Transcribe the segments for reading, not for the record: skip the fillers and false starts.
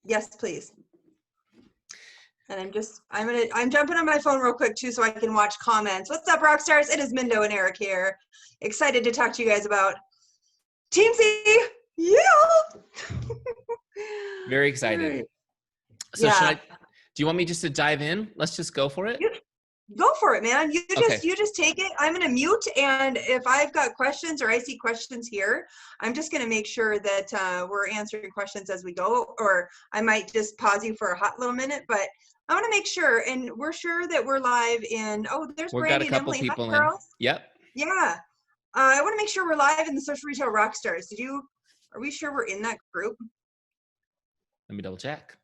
Yes, please. And I'm jumping on my phone real quick too so I can watch comments. What's up, rock stars? It is Mindo and Eric here. Excited to talk to you guys about Teamzy. Yeah. Very excited. Right. So yeah. do you want me just to dive in? Let's just go for it. Go for it, man. You Okay. just take it. I'm going to mute. And if I've got questions or I see questions here, I'm just going to make sure that we're answering questions as we go, or I might just pause you for a hot little minute, but I want to make sure, and we're sure that we're live in, there's We've Brandy got a couple and Emily. people Hi, in. girls. Yep. Yeah. I want to make sure we're live in the Social Retail Rockstars. Are we sure we're in that group? Let me double check.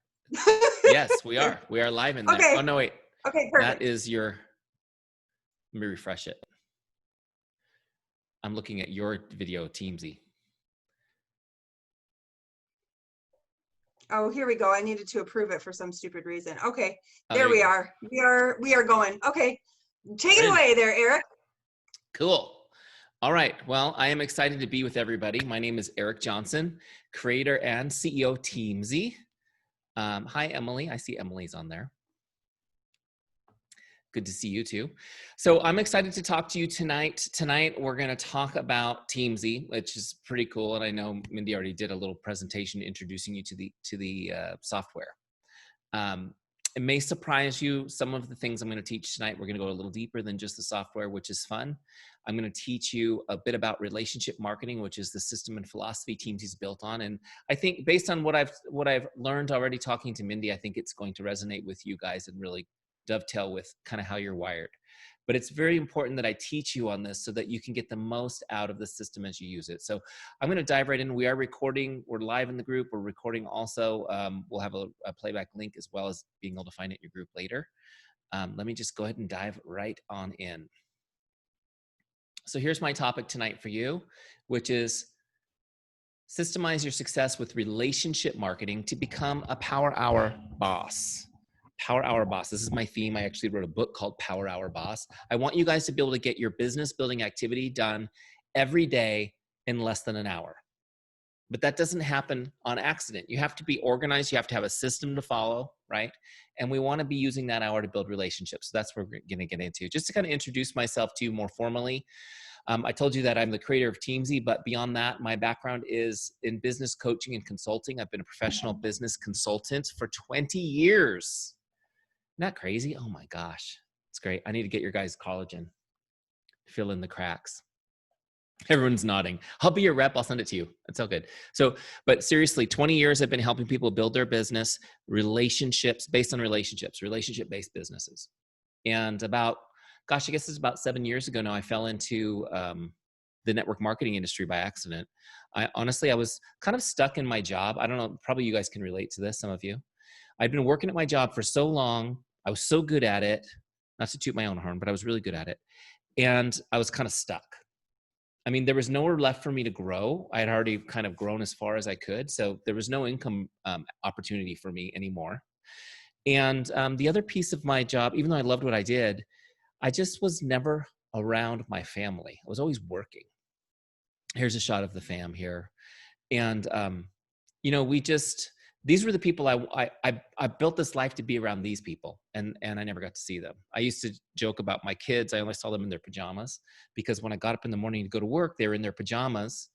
Yes, we are. We are live in there. Okay. Oh, no, wait. Okay, perfect. That is let me refresh it. I'm looking at your video, Teamzy. Oh, here we go. I needed to approve it for some stupid reason. Okay, there we are. We are going. Okay, take it away there, Eric. Cool. All right. Well, I am excited to be with everybody. My name is Eric Johnson, creator and CEO Teamzy. Hi, Emily. I see Emily's on there. Good to see you too. So I'm excited to talk to you tonight. Tonight, we're going to talk about Teamzy, which is pretty cool. And I know Mindy already did a little presentation introducing you to the software. It may surprise you, some of the things I'm going to teach tonight. We're going to go a little deeper than just the software, which is fun. I'm going to teach you a bit about relationship marketing, which is the system and philosophy Teamzy is built on. And I think based on what I've learned already talking to Mindy, I think it's going to resonate with you guys and really dovetail with kind of how you're wired. But it's very important that I teach you on this so that you can get the most out of the system as you use it. So I'm going to dive right in. We are recording. We're live in the group. We're recording also. We'll have a playback link as well as being able to find it in your group later. Let me just go ahead and dive right on in. So here's my topic tonight for you, which is systemize your success with relationship marketing to become a Power Hour boss. Power Hour Boss. This is my theme. I actually wrote a book called Power Hour Boss. I want you guys to be able to get your business building activity done every day in less than an hour. But that doesn't happen on accident. You have to be organized. You have to have a system to follow, right? And we want to be using that hour to build relationships. So that's what we're going to get into. Just to kind of introduce myself to you more formally. I told you that I'm the creator of Teamzy, but beyond that, my background is in business coaching and consulting. I've been a professional business consultant for 20 years. Isn't that crazy? Oh my gosh. It's great. I need to get your guys' collagen. Fill in the cracks. Everyone's nodding. I'll be your rep. I'll send it to you. That's all good. So, but seriously, 20 years I've been helping people build their business, relationships, based on relationships, relationship-based businesses. And I guess it's about 7 years ago now, I fell into the network marketing industry by accident. I was kind of stuck in my job. I don't know, probably you guys can relate to this, some of you. I'd been working at my job for so long. I was so good at it, not to toot my own horn, but I was really good at it. And I was kind of stuck. I mean, there was nowhere left for me to grow. I had already kind of grown as far as I could. So there was no income opportunity for me anymore. And the other piece of my job, even though I loved what I did, I just was never around my family. I was always working. Here's a shot of the fam here. And, these were the people I built this life to be around these people, and I never got to see them. I used to joke about my kids. I only saw them in their pajamas because when I got up in the morning to go to work, they were in their pajamas,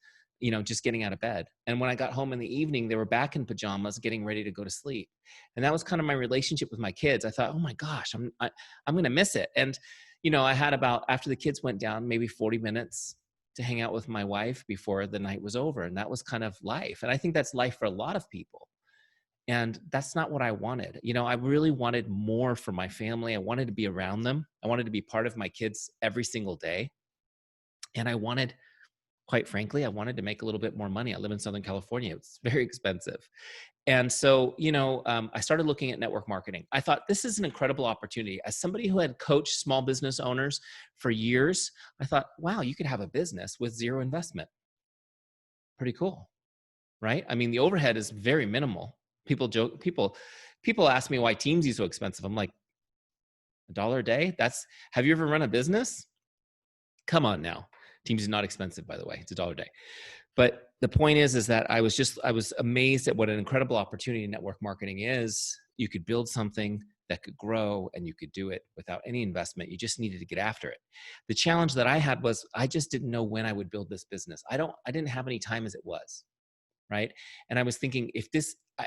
just getting out of bed. And when I got home in the evening, they were back in pajamas, getting ready to go to sleep. And that was kind of my relationship with my kids. I thought, oh my gosh, I'm going to miss it. And, I had after the kids went down, maybe 40 minutes to hang out with my wife before the night was over. And that was kind of life. And I think that's life for a lot of people. And that's not what I wanted. I really wanted more for my family. I wanted to be around them. I wanted to be part of my kids every single day. And quite frankly, I wanted to make a little bit more money. I live in Southern California. It's very expensive. And so, I started looking at network marketing. I thought this is an incredible opportunity. As somebody who had coached small business owners for years, I thought, wow, you could have a business with zero investment. Pretty cool, right? I mean, the overhead is very minimal. People ask me why Teamzy is so expensive. I'm like, $1 a day? Have you ever run a business? Come on now. Teamzy is not expensive, by the way. It's $1 a day. But the point is that I was amazed at what an incredible opportunity network marketing is. You could build something that could grow, and you could do it without any investment. You just needed to get after it. The challenge that I had was I just didn't know when I would build this business. I didn't have any time as it was, right? And I was thinking,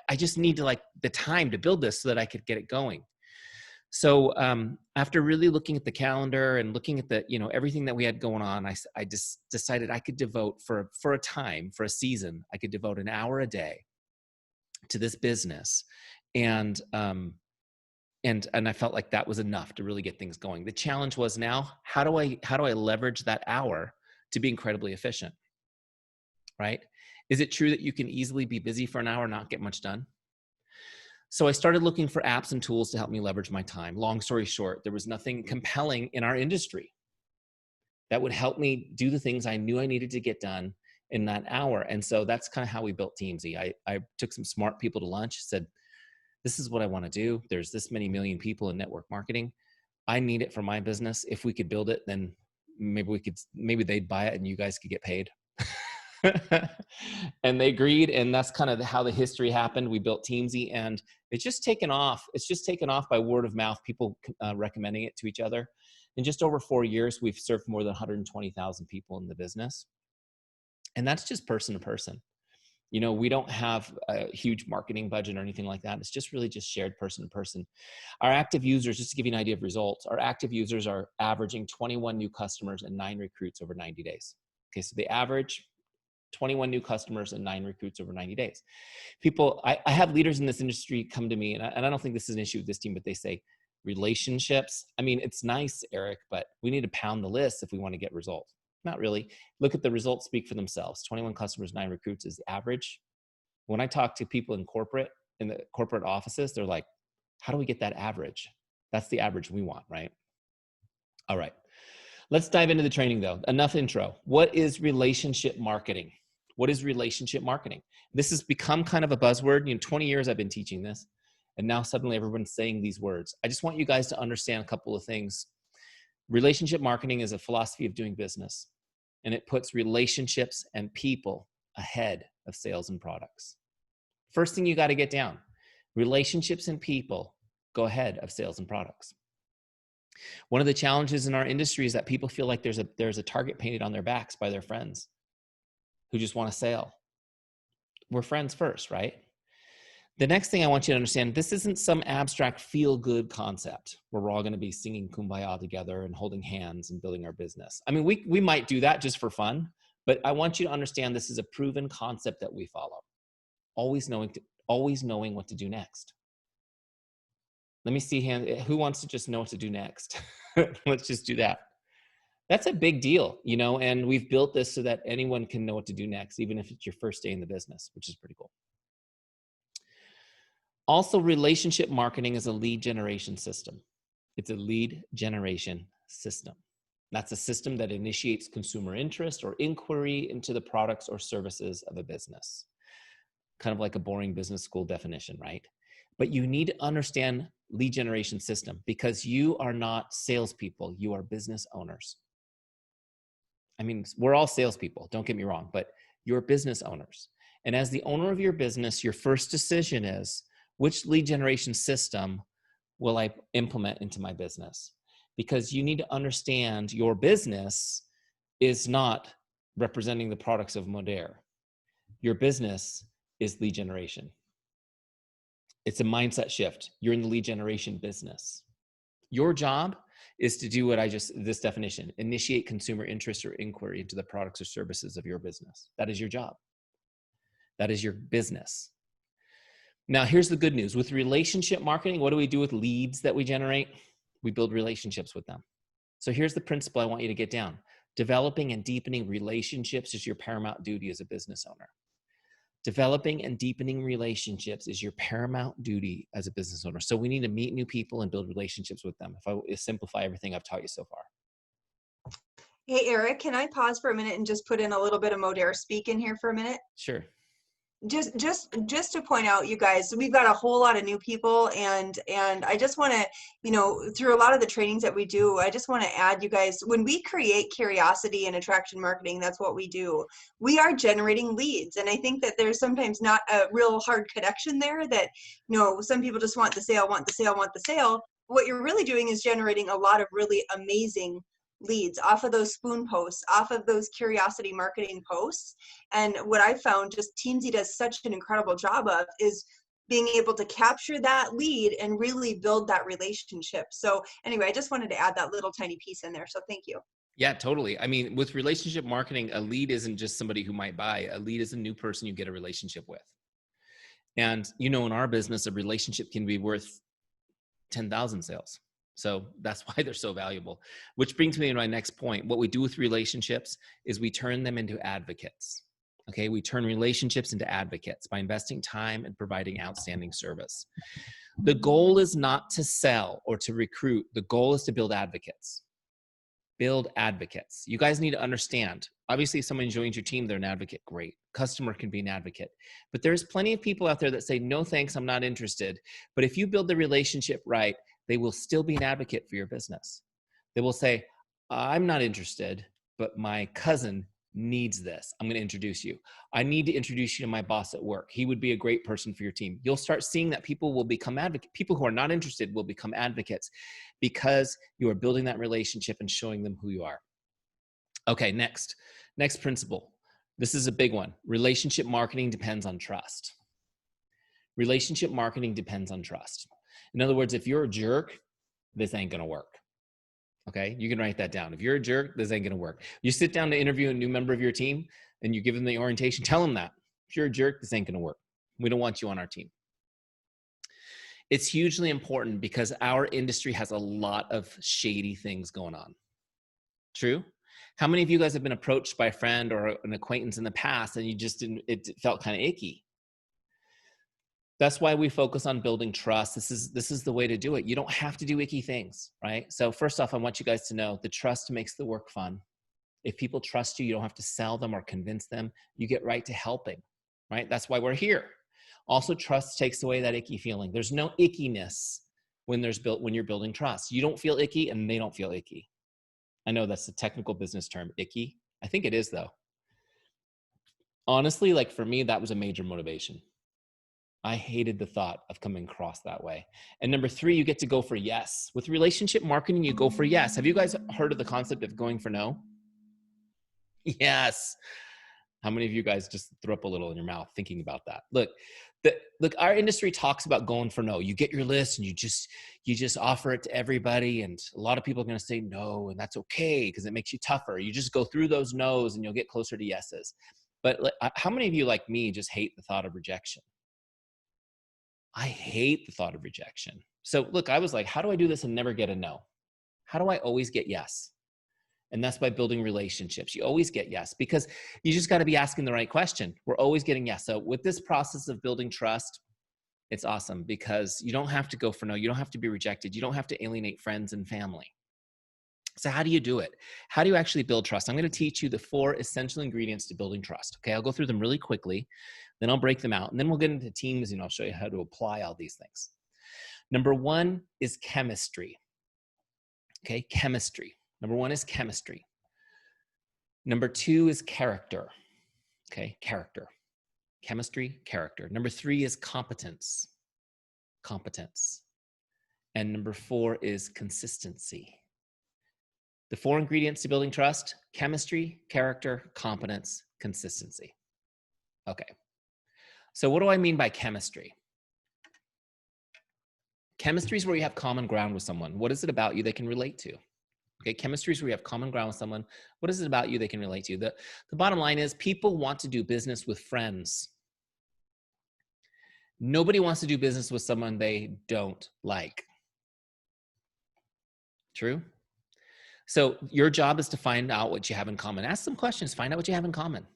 I just need to like the time to build this so that I could get it going. So after really looking at the calendar and looking at the, everything that we had going on, I just decided I could devote for a season, I could devote an hour a day to this business. And I felt like that was enough to really get things going. The challenge was now, how do I leverage that hour to be incredibly efficient, right? Is it true that you can easily be busy for an hour and not get much done? So I started looking for apps and tools to help me leverage my time. Long story short, there was nothing compelling in our industry that would help me do the things I knew I needed to get done in that hour. And so that's kind of how we built Teamzy. I took some smart people to lunch, said, this is what I want to do. There's this many million people in network marketing. I need it for my business. If we could build it, then maybe they'd buy it and you guys could get paid. And they agreed. And that's kind of how the history happened. We built Teamzy, and it's just taken off. It's just taken off by word of mouth, people recommending it to each other. In just over 4 years, we've served more than 120,000 people in the business. And that's just person to person. We don't have a huge marketing budget or anything like that. It's just really just shared person to person. Our active users, just to give you an idea of results, our active users are averaging 21 new customers and 9 recruits over 90 days. Okay, so the average 21 new customers and 9 recruits over 90 days. People, I have leaders in this industry come to me, and I don't think this is an issue with this team, but they say, relationships. I mean, it's nice, Eric, but we need to pound the list if we want to get results. Not really. Look at the results speak for themselves. 21 customers, 9 recruits is the average. When I talk to people in the corporate offices, they're like, how do we get that average? That's the average we want, right? All right. Let's dive into the training though. Enough intro. What is relationship marketing? What is relationship marketing? This has become kind of a buzzword. 20 years I've been teaching this, and now suddenly everyone's saying these words. I just want you guys to understand a couple of things. Relationship marketing is a philosophy of doing business, and it puts relationships and people ahead of sales and products. First thing you got to get down, relationships and people go ahead of sales and products. One of the challenges in our industry is that people feel like there's a target painted on their backs by their friends who just want a sale. We're friends first, right? The next thing I want you to understand, this isn't some abstract feel-good concept where we're all going to be singing Kumbaya together and holding hands and building our business. I mean, we might do that just for fun, but I want you to understand this is a proven concept that we follow. Always knowing what to do next. Let me see who wants to just know what to do next. Let's just do that. That's a big deal, and we've built this so that anyone can know what to do next, even if it's your first day in the business, which is pretty cool. Also, relationship marketing is a lead generation system. It's a lead generation system. That's a system that initiates consumer interest or inquiry into the products or services of a business. Kind of like a boring business school definition, right? But you need to understand lead generation system because you are not salespeople, you are business owners. I mean, we're all salespeople, don't get me wrong, but you're business owners. And as the owner of your business, your first decision is, which lead generation system will I implement into my business? Because you need to understand your business is not representing the products of Modere. Your business is lead generation. It's a mindset shift. You're in the lead generation business. Your job is to do this definition, initiate consumer interest or inquiry into the products or services of your business. That is your job. That is your business. Now, here's the good news. With relationship marketing, what do we do with leads that we generate? We build relationships with them. So here's the principle I want you to get down. Developing and deepening relationships is your paramount duty as a business owner. Developing and deepening relationships is your paramount duty as a business owner. So we need to meet new people and build relationships with them. If I simplify everything I've taught you so far. Hey, Eric, can I pause for a minute and just put in a little bit of Modere speak in here for a minute? Sure. just to point out, you guys, we've got a whole lot of new people, and I just want to, through a lot of the trainings that we do, I just want to add, you guys, when we create curiosity and attraction marketing, that's what we do. We are generating leads, and I think that there's sometimes not a real hard connection there, that some people just want the sale, want the sale, want the sale. What you're really doing is generating a lot of really amazing leads off of those spoon posts, off of those curiosity marketing posts. And what I found just Teamzy does such an incredible job of is being able to capture that lead and really build that relationship. So anyway, I just wanted to add that little tiny piece in there. So thank you. Yeah, totally. I mean, with relationship marketing, a lead isn't just somebody who might buy. A lead is a new person you get a relationship with. And, in our business, a relationship can be worth 10,000 sales. So that's why they're so valuable, which brings me to my next point. What we do with relationships is we turn them into advocates. Okay. We turn relationships into advocates by investing time and providing outstanding service. The goal is not to sell or to recruit. The goal is to build advocates. Build advocates. You guys need to understand. Obviously, if someone joins your team, they're an advocate. Great. Customer can be an advocate. But there's plenty of people out there that say, no, thanks, I'm not interested. But if you build the relationship right, they will still be an advocate for your business. They will say, I'm not interested, but my cousin needs this. I'm going to introduce you. I need to introduce you to my boss at work. He would be a great person for your team. You'll start seeing that people will become advocates. People who are not interested will become advocates because you are building that relationship and showing them who you are. Okay, next principle. This is a big one. Relationship marketing depends on trust. Relationship marketing depends on trust. In other words, if you're a jerk, this ain't going to work. Okay, you can write that down. If you're a jerk, this ain't going to work. You sit down to interview a new member of your team and you give them the orientation, tell them that. If you're a jerk, this ain't going to work. We don't want you on our team. It's hugely important because our industry has a lot of shady things going on. True? How many of you guys have been approached by a friend or an acquaintance in the past and you just didn't, it felt kind of icky? That's why we focus on building trust. This is the way to do it. You don't have to do icky things, right? So first off, I want you guys to know the trust makes the work fun. If people trust you, you don't have to sell them or convince them. You get right to helping, right? That's why we're here. Also, trust takes away that icky feeling. There's no ickiness when you're building trust. You don't feel icky and they don't feel icky. I know that's a technical business term, icky. I think it is though. Honestly, like for me, that was a major motivation. I hated the thought of coming across that way. And number 3, you get to go for yes. With relationship marketing, you go for yes. Have you guys heard of the concept of going for no? Yes. How many of you guys just threw up a little in your mouth thinking about that? Look, our industry talks about going for no. You get your list and you just offer it to everybody. And a lot of people are going to say no, and that's okay because it makes you tougher. You just go through those no's and you'll get closer to yeses. But how many of you like me just hate the thought of rejection? I hate the thought of rejection. So look, I was like, how do I do this and never get a no? How do I always get yes? And that's by building relationships. You always get yes because you just got to be asking the right question. We're always getting yes. So with this process of building trust, it's awesome because you don't have to go for no. You don't have to be rejected. You don't have to alienate friends and family. So how do you do it? How do you actually build trust? I'm going to teach you the 4 essential ingredients to building trust. Okay, I'll go through them really quickly. Then I'll break them out. And then we'll get into Teamzy and I'll show you how to apply all these things. Number 1 is chemistry. Okay, chemistry. Number 1 is chemistry. Number 2 is character. Okay, character. Chemistry, character. Number 3 is competence. Competence. And number 4 is consistency. The 4 ingredients to building trust: chemistry, character, competence, consistency. Okay. So what do I mean by chemistry? Chemistry is where you have common ground with someone. What is it about you they can relate to? Okay, chemistry is where you have common ground with someone. What is it about you they can relate to? The bottom line is people want to do business with friends. Nobody wants to do business with someone they don't like. True? So your job is to find out what you have in common. Ask some questions, find out what you have in common.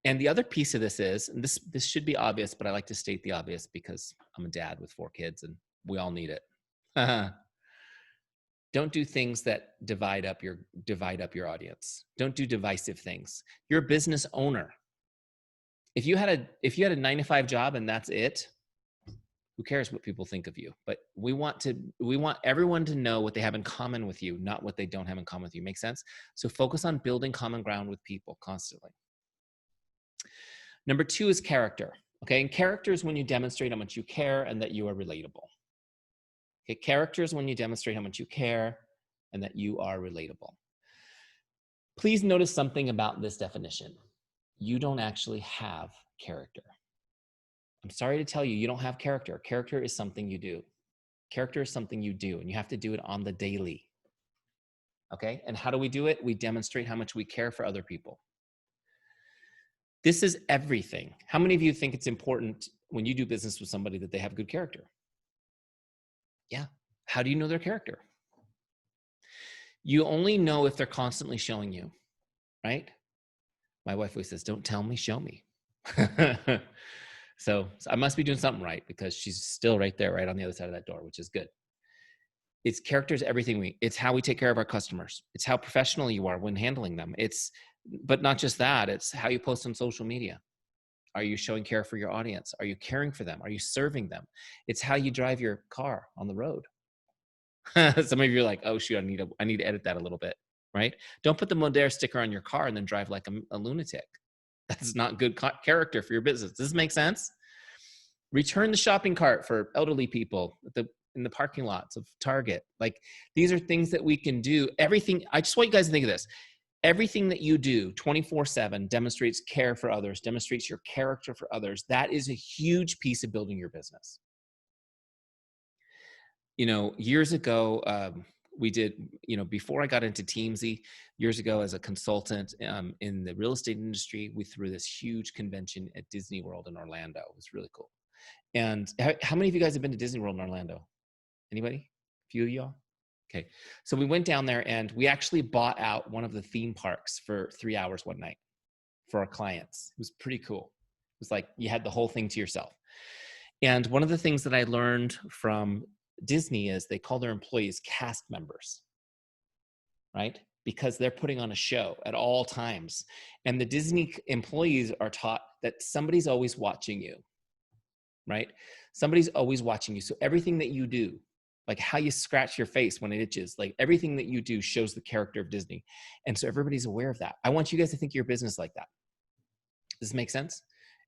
And the other piece of this is, and this should be obvious, but I like to state the obvious because I'm a dad with 4 kids and we all need it. Don't do things that divide up your audience. Don't do divisive things. You're a business owner. If you had a 9-to-5 job and that's it, who cares what people think of you? But we want everyone to know what they have in common with you, not what they don't have in common with you. Make sense? So focus on building common ground with people constantly. Number 2 is character. Okay, and character is when you demonstrate how much you care and that you are relatable. Okay, character is when you demonstrate how much you care and that you are relatable. Please notice something about this definition. You don't actually have character. I'm sorry to tell you, you don't have character. Character is something you do. Character is something you do, and you have to do it on the daily. Okay, and how do we do it? We demonstrate how much we care for other people. This is everything. How many of you think it's important when you do business with somebody that they have good character? Yeah. How do you know their character? You only know if they're constantly showing you, right? My wife always says, don't tell me, show me. So I must be doing something right because she's still right there, right on the other side of that door, which is good. It's character is everything. It's how we take care of our customers. It's how professional you are when handling them. But not just that, it's how you post on social media. Are you showing care for your audience? Are you caring for them? Are you serving them? It's how you drive your car on the road. Some of you are like, oh shoot, I need to edit that a little bit, right? Don't put the Modere sticker on your car and then drive like a lunatic. That's not good character for your business. Does this make sense? Return the shopping cart for elderly people in the parking lots of Target. Like, these are things that we can do. Everything, I just want you guys to think of this. Everything that you do 24/7 demonstrates care for others, demonstrates your character for others. That is a huge piece of building your business. Years ago, we did, before I got into Teamzy, years ago as a consultant in the real estate industry, we threw this huge convention at Disney World in Orlando. It was really cool. And how many of you guys have been to Disney World in Orlando? Anybody? A few of y'all? Okay. So we went down there and we actually bought out one of the theme parks for 3 hours one night for our clients. It was pretty cool. It was like you had the whole thing to yourself. And one of the things that I learned from Disney is they call their employees cast members, right? Because they're putting on a show at all times. And the Disney employees are taught that somebody's always watching you, right? Somebody's always watching you. So everything that you do, like how you scratch your face when it itches, like everything that you do shows the character of Disney. And so everybody's aware of that. I want you guys to think of your business like that. Does this make sense?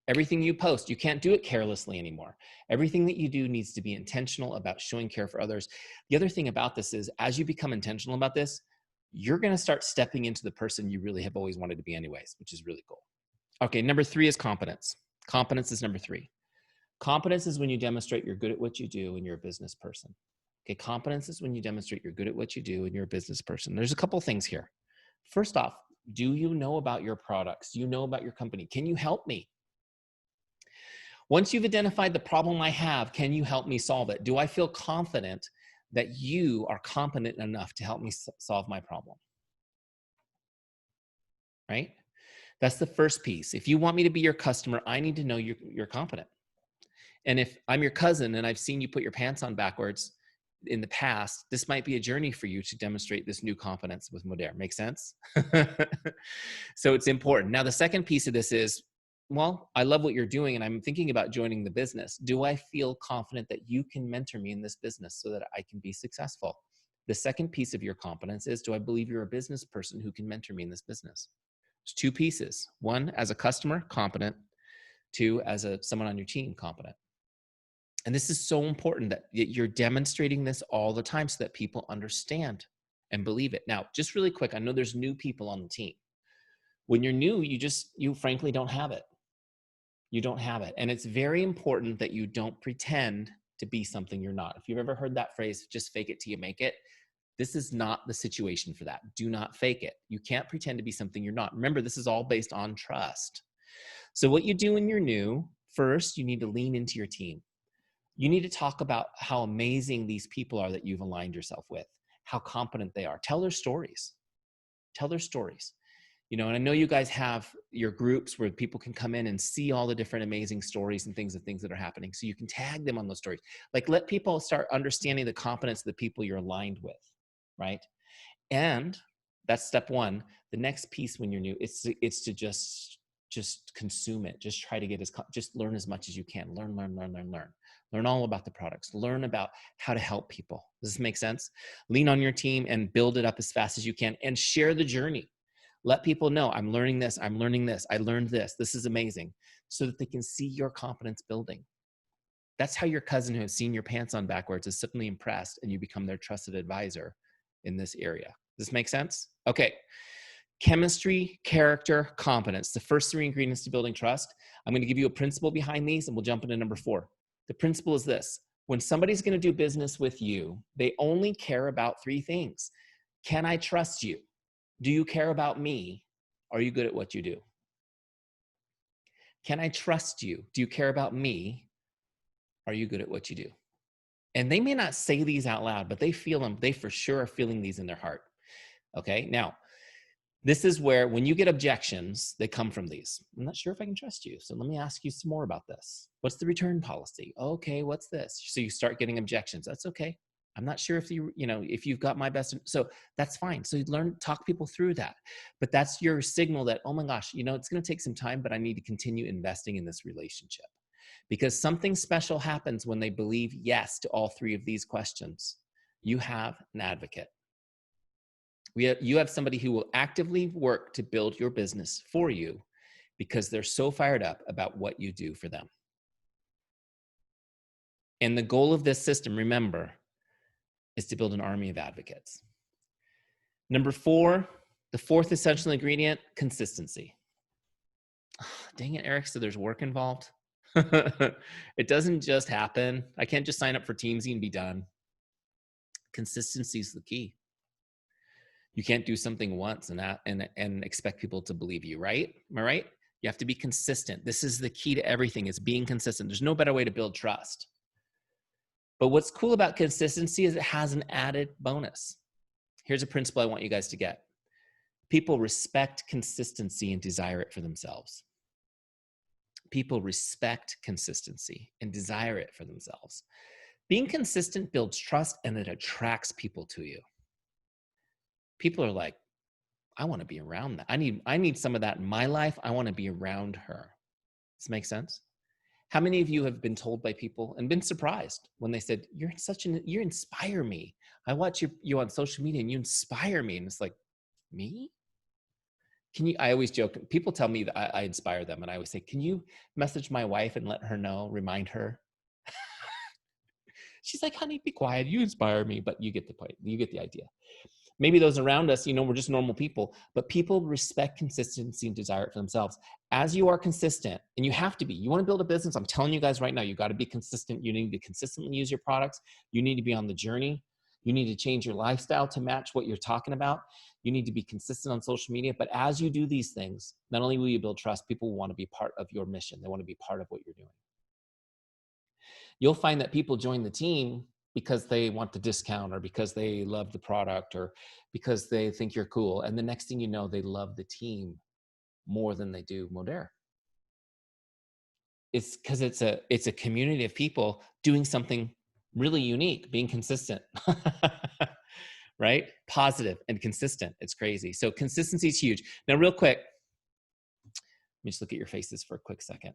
Everything you post, you can't do it carelessly anymore. Everything that you do needs to be intentional about showing care for others. The other thing about this is, as you become intentional about this, you're going to start stepping into the person you really have always wanted to be anyways, which is really cool. Okay, number 3 is competence. Competence is number 3. Competence is when you demonstrate you're good at what you do and you're a business person. Okay, competence is when you demonstrate you're good at what you do and you're a business person. There's a couple things here. First off, do you know about your products? Do you know about your company? Can you help me? Once you've identified the problem I have, can you help me solve it? Do I feel confident that you are competent enough to help me solve my problem? Right? That's the first piece. If you want me to be your customer, I need to know you're competent. And if I'm your cousin and I've seen you put your pants on backwards in the past, this might be a journey for you to demonstrate this new competence with Modere. Make sense? So it's important. Now, the second piece of this is, well, I love what you're doing and I'm thinking about joining the business. Do I feel confident that you can mentor me in this business so that I can be successful? The second piece of your competence is, do I believe you're a business person who can mentor me in this business? There's 2 pieces. 1, as a customer, competent. 2, as someone on your team, competent. And this is so important that you're demonstrating this all the time so that people understand and believe it. Now, just really quick, I know there's new people on the team. When you're new, you frankly don't have it. You don't have it. And it's very important that you don't pretend to be something you're not. If you've ever heard that phrase, just fake it till you make it, this is not the situation for that. Do not fake it. You can't pretend to be something you're not. Remember, this is all based on trust. So what you do when you're new, first, you need to lean into your team. You need to talk about how amazing these people are that you've aligned yourself with, how competent they are. Tell their stories. Tell their stories. And I know you guys have your groups where people can come in and see all the different amazing stories and things that are happening. So you can tag them on those stories. Like, let people start understanding the competence of the people you're aligned with, right? And that's step 1. The next piece when you're new, it's to just just consume it. Just try to get just learn as much as you can. Learn. Learn all about the products. Learn about how to help people. Does this make sense? Lean on your team and build it up as fast as you can, and share the journey. Let people know, I'm learning this. I learned this. This is amazing, so that they can see your confidence building. That's how your cousin who has seen your pants on backwards is suddenly impressed, and you become their trusted advisor in this area. Does this make sense? Okay. Chemistry, character, competence. The first 3 ingredients to building trust. I'm going to give you a principle behind these, and we'll jump into number 4. The principle is this. When somebody's going to do business with you, they only care about 3 things. Can I trust you? Do you care about me? Are you good at what you do? Can I trust you? Do you care about me? Are you good at what you do? And they may not say these out loud, but they feel them. They for sure are feeling these in their heart. Okay. Now, this is where, when you get objections, they come from these. I'm not sure if I can trust you, so let me ask you some more about this. What's the return policy? Okay, what's this? So you start getting objections. That's okay. I'm not sure if if you've got my best. So that's fine. So you learn, talk people through that. But that's your signal that, oh my gosh, it's going to take some time, but I need to continue investing in this relationship. Because something special happens when they believe yes to all 3 of these questions. You have an advocate. You have somebody who will actively work to build your business for you because they're so fired up about what you do for them. And the goal of this system, remember, is to build an army of advocates. Number 4, the 4th essential ingredient, consistency. Oh, dang it, Eric, so there's work involved. It doesn't just happen. I can't just sign up for Teamzy and be done. Consistency is the key. You can't do something once and expect people to believe you, right? Am I right? You have to be consistent. This is the key to everything, is being consistent. There's no better way to build trust. But what's cool about consistency is it has an added bonus. Here's a principle I want you guys to get. People respect consistency and desire it for themselves. People respect consistency and desire it for themselves. Being consistent builds trust, and it attracts people to you. People are like, I want to be around that. I need some of that in my life. I want to be around her. Does this make sense? How many of you have been told by people and been surprised when they said, you inspire me. I watch you on social media and you inspire me. And it's like, me? I always joke, people tell me that I inspire them. And I always say, can you message my wife and let her know, remind her? She's like, honey, be quiet. You inspire me, but you get the point. You get the idea. Maybe those around us, we're just normal people, but people respect consistency and desire it for themselves. As you are consistent, and you have to be, you want to build a business, I'm telling you guys right now, you got to be consistent. You need to consistently use your products. You need to be on the journey. You need to change your lifestyle to match what you're talking about. You need to be consistent on social media. But as you do these things, not only will you build trust, people will want to be part of your mission. They want to be part of what you're doing. You'll find that people join the team because they want the discount, or because they love the product, or because they think you're cool. And the next thing you know, they love the team more than they do Modere. It's because it's a community of people doing something really unique, being consistent, right? Positive and consistent. It's crazy. So consistency is huge. Now, real quick, let me just look at your faces for a quick second.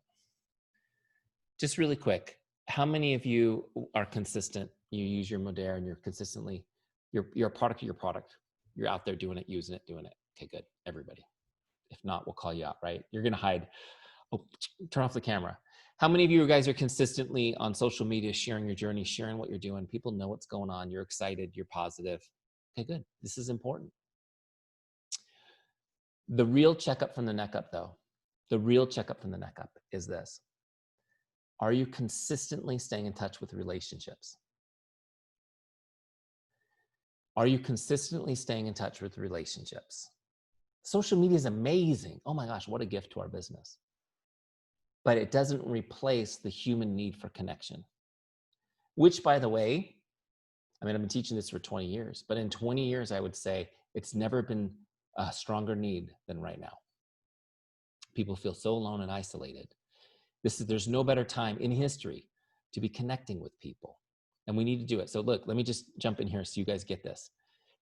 Just really quick. How many of you are consistent? You use your Modere and you're consistently, you're a product of your product. You're out there doing it, using it, doing it. Okay, good. Everybody. If not, we'll call you out, right? You're going to hide. Oh, turn off the camera. How many of you guys are consistently on social media, sharing your journey, sharing what you're doing? People know what's going on. You're excited. You're positive. Okay, good. This is important. The real checkup from the neck up, though, the real checkup from the neck up is this. Are you consistently staying in touch with relationships? Are you consistently staying in touch with relationships? Social media is amazing. Oh my gosh, what a gift to our business. But it doesn't replace the human need for connection. Which, by the way, I've been teaching this for 20 years, but in 20 years, I would say it's never been a stronger need than right now. People feel so alone and isolated. There's no better time in history to be connecting with people. And we need to do it. So look, let me just jump in here so you guys get this.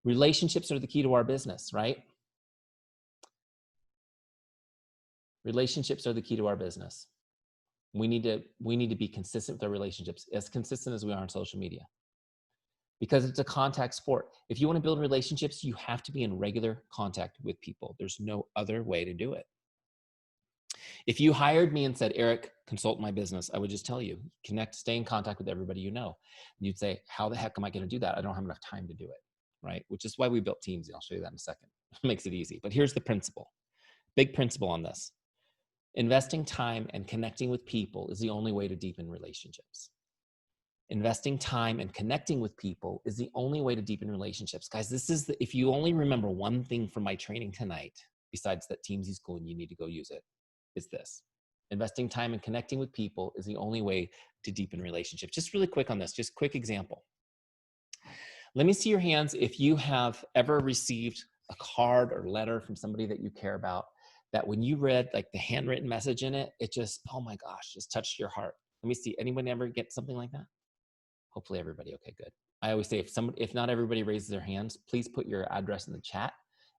Relationships are the key to our business, right? Relationships are the key to our business. We need to be consistent with our relationships, as consistent as we are on social media, because it's a contact sport. If you want to build relationships, you have to be in regular contact with people. There's no other way to do it. If you hired me and said, Eric, consult my business, I would just tell you, connect, stay in contact with everybody you know. And you'd say, how the heck am I going to do that? I don't have enough time to do it, right? Which is why we built Teamzy. I'll show you that in a second. It makes it easy. But here's the principle, big principle on this. Investing time and connecting with people is the only way to deepen relationships. Investing time and connecting with people is the only way to deepen relationships. Guys, if you only remember one thing from my training tonight, besides that Teamzy school and you need to go use it, is this. Investing time and connecting with people is the only way to deepen relationships. Just really quick on this, just quick example. Let me see your hands if you have ever received a card or letter from somebody that you care about, that when you read like the handwritten message in it, it just, oh my gosh, just touched your heart. Let me see, anyone ever get something like that? Hopefully everybody, okay, good. I always say if not everybody raises their hands, please put your address in the chat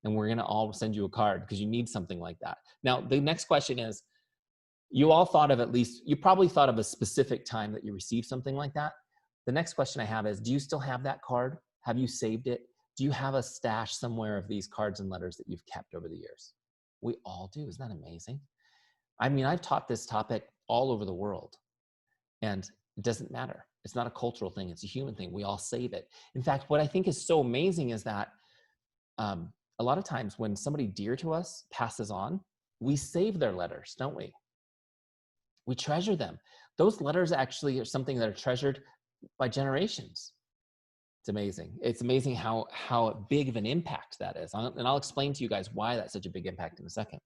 and we're gonna all send you a card because you need something like that. Now, the next question is, you all thought of you probably thought of a specific time that you received something like that. The next question I have is, do you still have that card? Have you saved it? Do you have a stash somewhere of these cards and letters that you've kept over the years? We all do. Isn't that amazing? I mean, I've taught this topic all over the world, and it doesn't matter. It's not a cultural thing. It's a human thing. We all save it. In fact, what I think is so amazing is that a lot of times when somebody dear to us passes on, we save their letters, don't we? We treasure them. Those letters actually are something that are treasured by generations. It's amazing. It's amazing how big of an impact that is. And I'll explain to you guys why that's such a big impact in a second.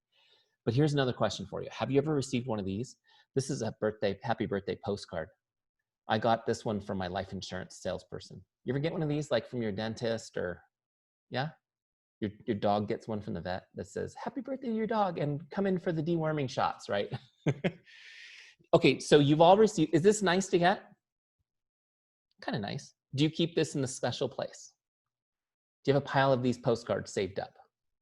But here's another question for you. Have you ever received one of these? This is a happy birthday postcard. I got this one from my life insurance salesperson. You ever get one of these, like from your dentist, or yeah? Your dog gets one from the vet that says, happy birthday to your dog and come in for the deworming shots, right? Okay, so you've all received, is this nice to get? Kind of nice. Do you keep this in a special place? Do you have a pile of these postcards saved up?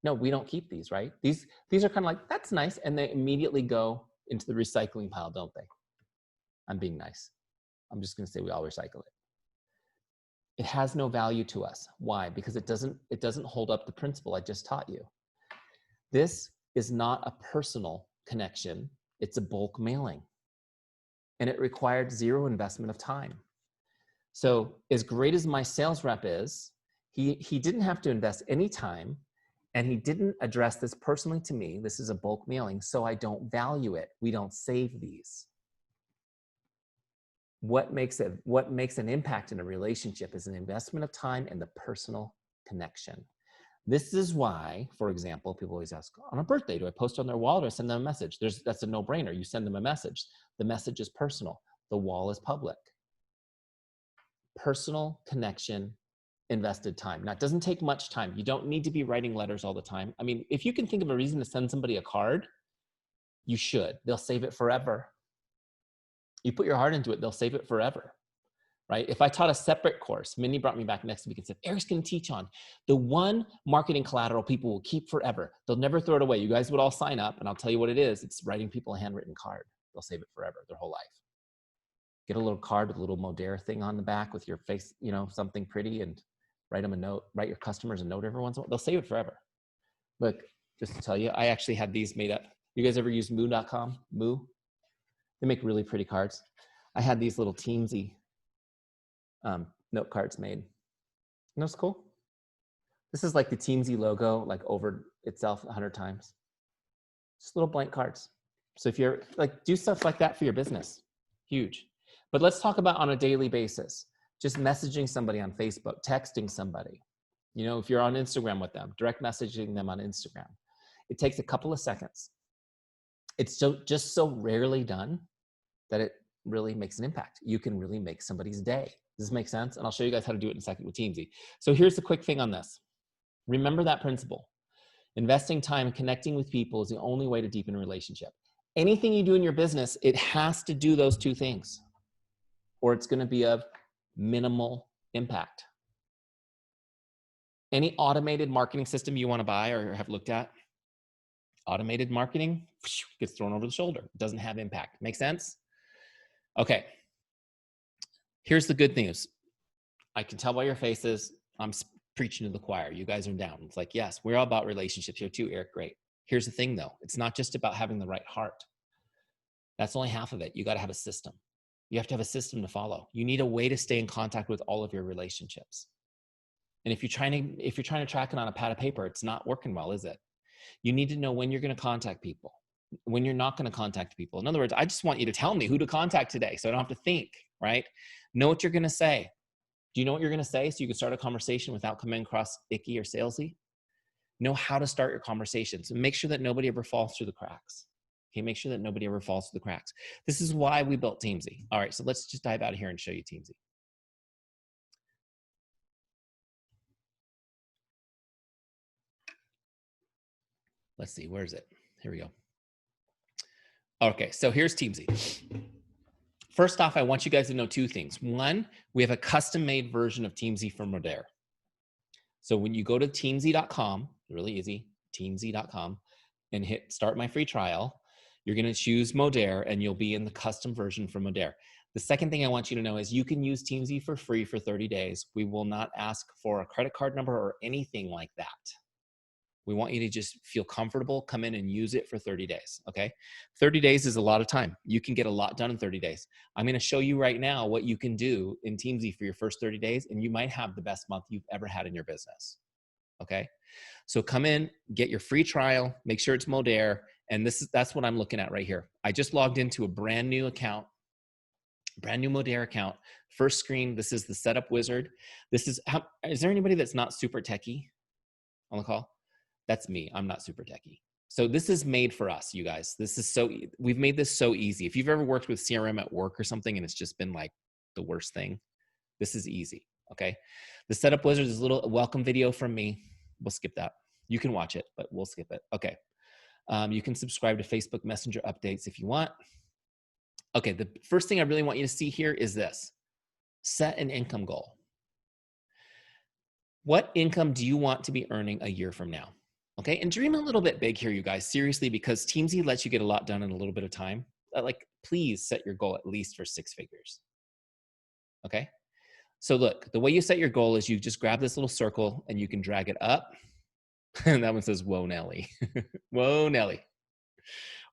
No, we don't keep these, right? These are kind of like, that's nice, and they immediately go into the recycling pile, don't they? I'm being nice. I'm just gonna say we all recycle it. It has no value to us. Why? Because it doesn't hold up the principle I just taught you. This is not a personal connection, it's a bulk mailing. And it required zero investment of time. So as great as my sales rep is, he didn't have to invest any time, and he didn't address this personally to me. This is a bulk mailing, so I don't value it. We don't save these. What makes an impact in a relationship is an investment of time and the personal connection. This is why, for example, people always ask, on a birthday, do I post on their wall or do I send them a message? That's a no-brainer. You send them a message. The message is personal. The wall is public. Personal connection, invested time. Now, it doesn't take much time. You don't need to be writing letters all the time. I mean, if you can think of a reason to send somebody a card, you should. They'll save it forever. You put your heart into it, they'll save it forever. Right? If I taught a separate course, Mindy brought me back next week and said, Eric's going to teach on the one marketing collateral people will keep forever. They'll never throw it away. You guys would all sign up, and I'll tell you what it is. It's writing people a handwritten card. They'll save it forever, their whole life. Get a little card with a little Modere thing on the back with your face, you know, something pretty, and write them a note, write your customers a note every once in a while. They'll save it forever. Look, just to tell you, I actually had these made up. You guys ever use moo.com? Moo? They make really pretty cards. I had these little Teamzy note cards made. And that's cool. This is like the Teamzy logo, like over itself 100 times. Just little blank cards. So if you're like, do stuff like that for your business. Huge. But let's talk about on a daily basis, just messaging somebody on Facebook, texting somebody. You know, if you're on Instagram with them, direct messaging them on Instagram. It takes a couple of seconds. It's just so rarely done that it really makes an impact. You can really make somebody's day. Does this make sense? And I'll show you guys how to do it in a second with Teamzy. So here's the quick thing on this. Remember that principle. Investing time and connecting with people is the only way to deepen a relationship. Anything you do in your business, it has to do those two things, or it's going to be of minimal impact. Any automated marketing system you want to buy or have looked at, Automated marketing gets thrown over the shoulder. It doesn't have impact. Make sense? Okay. Here's the good news. I can tell by your faces, I'm preaching to the choir. You guys are down. It's like, yes, we're all about relationships here too, Eric. Great. Here's the thing though. It's not just about having the right heart. That's only half of it. You got to have a system. You have to have a system to follow. You need a way to stay in contact with all of your relationships. And if you're trying to track it on a pad of paper, it's not working well, is it? You need to know when you're going to contact people, when you're not going to contact people. In other words, I just want you to tell me who to contact today so I don't have to think, right? Know what you're going to say. Do you know what you're going to say so you can start a conversation without coming across icky or salesy? Know how to start your conversations and make sure that nobody ever falls through the cracks. Okay, make sure that nobody ever falls through the cracks. This is why we built Teamzy. All right, so let's just dive out of here and show you Teamzy. Let's see, where is it? Here we go. Okay, so here's Teamzy. First off, I want you guys to know two things. One, we have a custom-made version of Teamzy for Modere. So when you go to teamzy.com, really easy, teamzy.com, and hit start my free trial, you're going to choose Modere and you'll be in the custom version for Modere. The second thing I want you to know is you can use Teamzy for free for 30 days. We will not ask for a credit card number or anything like that. We want you to just feel comfortable, come in and use it for 30 days, okay? 30 days is a lot of time. You can get a lot done in 30 days. I'm gonna show you right now what you can do in Teamzy for your first 30 days, and you might have the best month you've ever had in your business, okay? So come in, get your free trial, make sure it's Modere, and that's what I'm looking at right here. I just logged into a brand new account, brand new Modere account. First screen, this is the setup wizard. Is there anybody that's not super techie on the call? That's me. I'm not super techie. So this is made for us, you guys. We've made this so easy. If you've ever worked with CRM at work or something and it's just been like the worst thing, this is easy, okay? The setup wizard is a little welcome video from me. We'll skip that. You can watch it, but we'll skip it. Okay. You can subscribe to Facebook Messenger updates if you want. Okay, the first thing I really want you to see here is this. Set an income goal. What income do you want to be earning a year from now? Okay, and dream a little bit big here, you guys, seriously, because Teamzy lets you get a lot done in a little bit of time. Like, please set your goal at least for 6 figures. Okay, so look, the way you set your goal is you just grab this little circle and you can drag it up. And that one says, whoa, Nelly. Whoa, Nelly.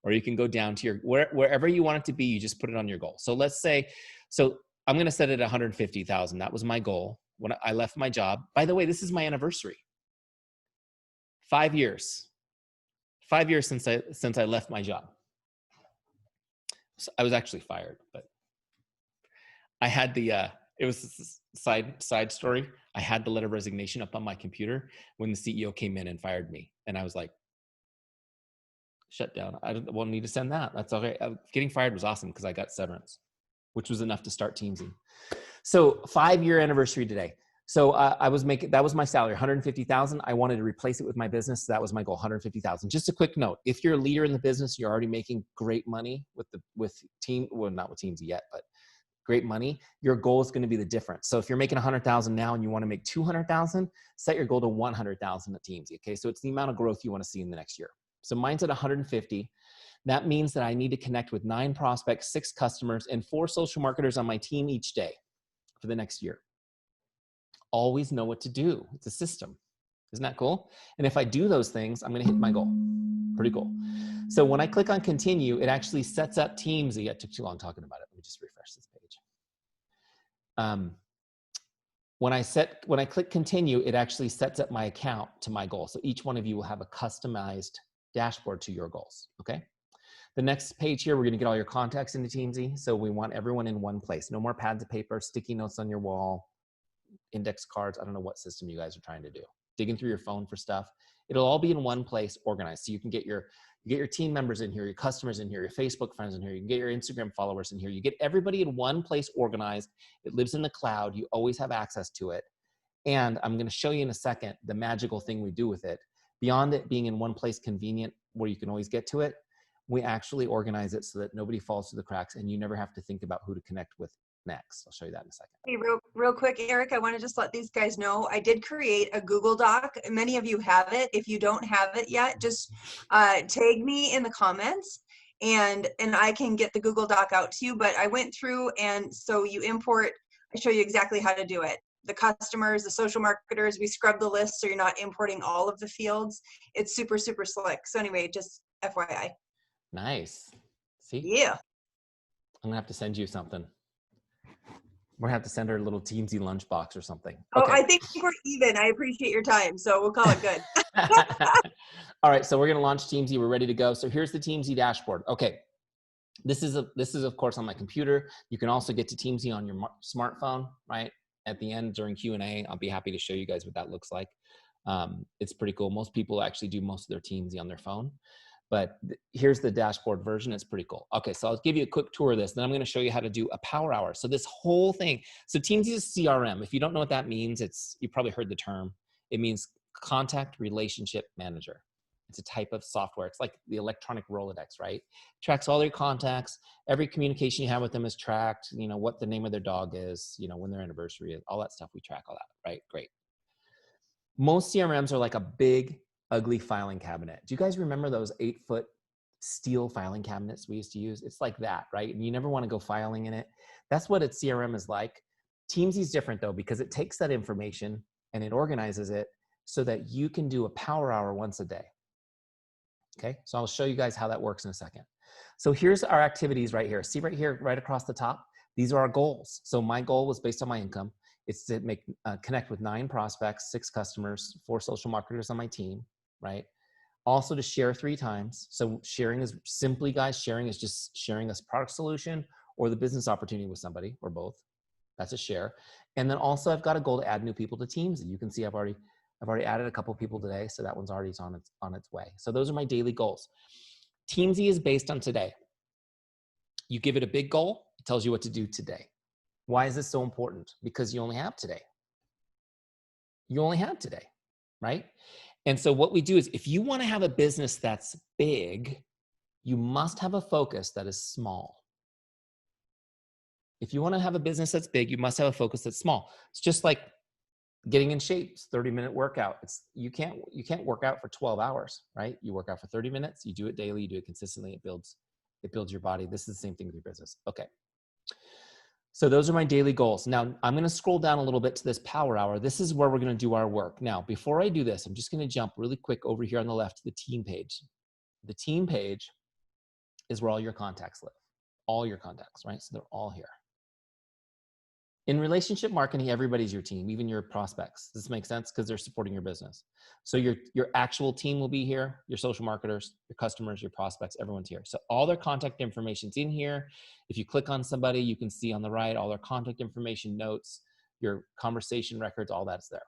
Or you can go down to wherever you want it to be, you just put it on your goal. So let's say, I'm going to set it at 150,000. That was my goal when I left my job. By the way, this is my anniversary. 5 years. 5 years since I left my job. So I was actually fired, but I had it was a side story. I had the letter of resignation up on my computer when the CEO came in and fired me. And I was like, shut down. I don't need to send that. That's okay. Getting fired was awesome because I got severance, which was enough to start Teamzy. So 5-year anniversary today. So that was my salary, 150,000. I wanted to replace it with my business. So that was my goal, 150,000. Just a quick note. If you're a leader in the business, you're already making great money with not with Teamzy yet, but great money. Your goal is going to be the difference. So if you're making 100,000 now and you want to make 200,000, set your goal to 100,000 at Teamzy. Okay. So it's the amount of growth you want to see in the next year. So mine's at 150. That means that I need to connect with 9 prospects, 6 customers, and 4 social marketers on my team each day for the next year. Always know what to do. It's a system. Isn't that cool? And if I do those things, I'm going to hit my goal. Pretty cool. So when I click on continue, it actually sets up Teamzy. I took too long talking about it. Let me just refresh this page. When I click continue, it actually sets up my account to my goal. So each one of you will have a customized dashboard to your goals. Okay. The next page here, we're going to get all your contacts into Teamzy. So we want everyone in one place. No more pads of paper, sticky notes on your wall, index cards. I don't know what system you guys are trying to do. Digging through your phone for stuff. It'll all be in one place, organized. So you can get your team members in here, your customers in here, your Facebook friends in here. You can get your Instagram followers in here. You get everybody in one place organized. It lives in the cloud. You always have access to it. And I'm going to show you in a second the magical thing we do with it. Beyond it being in one place convenient where you can always get to it, we actually organize it so that nobody falls through the cracks and you never have to think about who to connect with next. I'll show you that in a second. Hey, real quick, Eric, I want to just let these guys know I did create a Google Doc. Many of you have it. If you don't have it yet, just tag me in the comments and I can get the Google Doc out to you. But I went through, and so you import, I show you exactly how to do it. The customers, the social marketers, we scrub the list so you're not importing all of the fields. It's super, super slick. So anyway, just FYI. Nice. See? Yeah. I'm gonna have to send you something. We're gonna have to send her a little Teamzy lunchbox or something. Oh, Okay. I think we're even. I appreciate your time, so we'll call it good. All right, so we're gonna launch Teamzy. We're ready to go. So here's the Teamzy dashboard. Okay, this is of course on my computer. You can also get to Teamzy on your smartphone, right? At the end during Q&A, I'll be happy to show you guys what that looks like. It's pretty cool. Most people actually do most of their Teamzy on their phone. But here's the dashboard version. It's pretty cool. Okay, so I'll give you a quick tour of this. Then I'm going to show you how to do a power hour. So this whole thing, so Teamzy is CRM. If you don't know what that means, you probably heard the term. It means contact relationship manager. It's a type of software. It's like the electronic Rolodex, right? Tracks all your contacts. Every communication you have with them is tracked. You know, what the name of their dog is, you know, when their anniversary is, all that stuff. We track all that, right? Great. Most CRMs are like a big, ugly filing cabinet. Do you guys remember those 8-foot steel filing cabinets we used to use? It's like that, right? And you never want to go filing in it. That's what a CRM is like. Teamzy is different though, because it takes that information and it organizes it so that you can do a power hour once a day. Okay, so I'll show you guys how that works in a second. So here's our activities right here. See right here, right across the top? These are our goals. So my goal was based on my income. It's to connect with 9 prospects, 6 customers, 4 social marketers on my team, right? Also to share 3 times. So sharing is simply, guys, sharing is just sharing a product solution or the business opportunity with somebody or both. That's a share. And then also I've got a goal to add new people to Teams. You can see I've already added a couple people today. So that one's already on its way. So those are my daily goals. Teamzy is based on today. You give it a big goal, it tells you what to do today. Why is this so important? Because you only have today. You only have today, right? And so what we do is if you want to have a business that's big, you must have a focus that is small. If you want to have a business that's big, you must have a focus that's small. It's just like getting in shape. It's 30-minute workout. You can't work out for 12 hours, right? You work out for 30 minutes, you do it daily, you do it consistently, it builds your body. This is the same thing with your business. Okay. So those are my daily goals. Now I'm going to scroll down a little bit to this power hour. This is where we're going to do our work. Now, before I do this, I'm just going to jump really quick over here on the left to the team page. The team page is where all your contacts live. All your contacts, right? So they're all here. In relationship marketing, everybody's your team, even your prospects. Does this make sense? Because they're supporting your business. So your actual team will be here, your social marketers, your customers, your prospects, everyone's here. So all their contact information's in here. If you click on somebody, you can see on the right, all their contact information, notes, your conversation records, all that's there.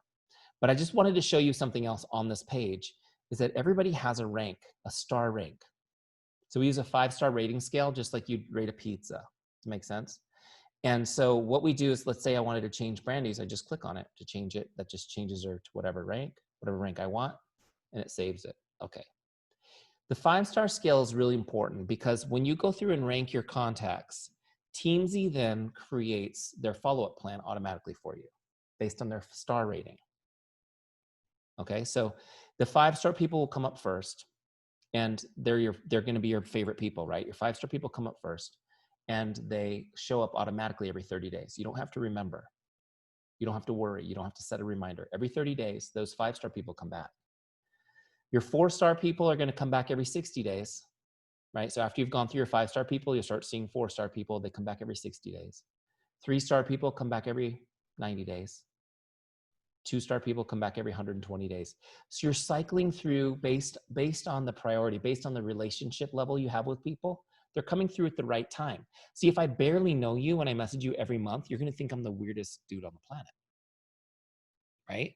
But I just wanted to show you something else on this page, is that everybody has a rank, a star rank. So we use a 5-star rating scale, just like you'd rate a pizza. Does that make sense? And so what we do is, let's say I wanted to change Brandy's, I just click on it to change it. That just changes her to whatever rank I want, and it saves it. Okay. The 5-star scale is really important because when you go through and rank your contacts, Teamzy then creates their follow-up plan automatically for you based on their star rating. Okay, so the 5-star people will come up first, and they're going to be your favorite people, right? Your 5-star people come up first. And they show up automatically every 30 days. You don't have to remember. You don't have to worry. You don't have to set a reminder. Every 30 days, those 5-star people come back. Your 4-star people are going to come back every 60 days, right? So after you've gone through your 5-star people, you'll start seeing 4-star people. They come back every 60 days. 3-star people come back every 90 days. 2-star people come back every 120 days. So you're cycling through based on the priority, based on the relationship level you have with people. They're coming through at the right time. See, if I barely know you and I message you every month, you're going to think I'm the weirdest dude on the planet, right?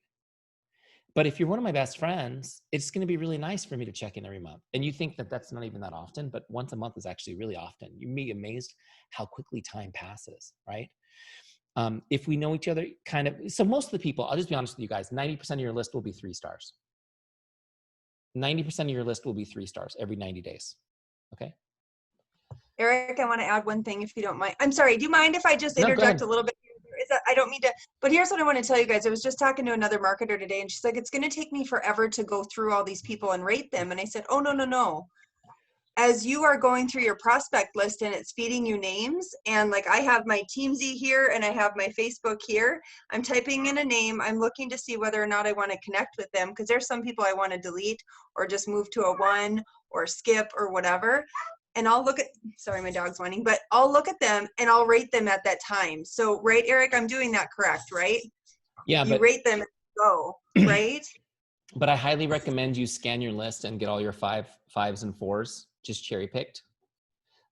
But if you're one of my best friends, it's going to be really nice for me to check in every month. And you think that that's not even that often, but once a month is actually really often. You'd be amazed how quickly time passes, right? If we know each other kind of, so most of the people, I'll just be honest with you guys, 90% of your list will be 3 stars. 90% of your list will be 3 stars every 90 days, okay? Eric, I want to add one thing if you don't mind. I'm sorry. Do you mind if I just No, go interject ahead. a little bit? I don't mean to, but here's what I want to tell you guys. I was just talking to another marketer today and she's like, it's going to take me forever to go through all these people and rate them. And I said, oh, no, no, no. As you are going through your prospect list and it's feeding you names, and like I have my Teamzy here and I have my Facebook here, I'm typing in a name, I'm looking to see whether or not I want to connect with them, because there's some people I want to delete or just move to a 1 or skip or whatever. And I'll look at, sorry, my dog's whining, but I'll look at them and I'll rate them at that time. So, right, Eric, I'm doing that correct, right? Yeah, You but rate them and go, right? but I highly recommend you scan your list and get all your fives and fours just cherry picked.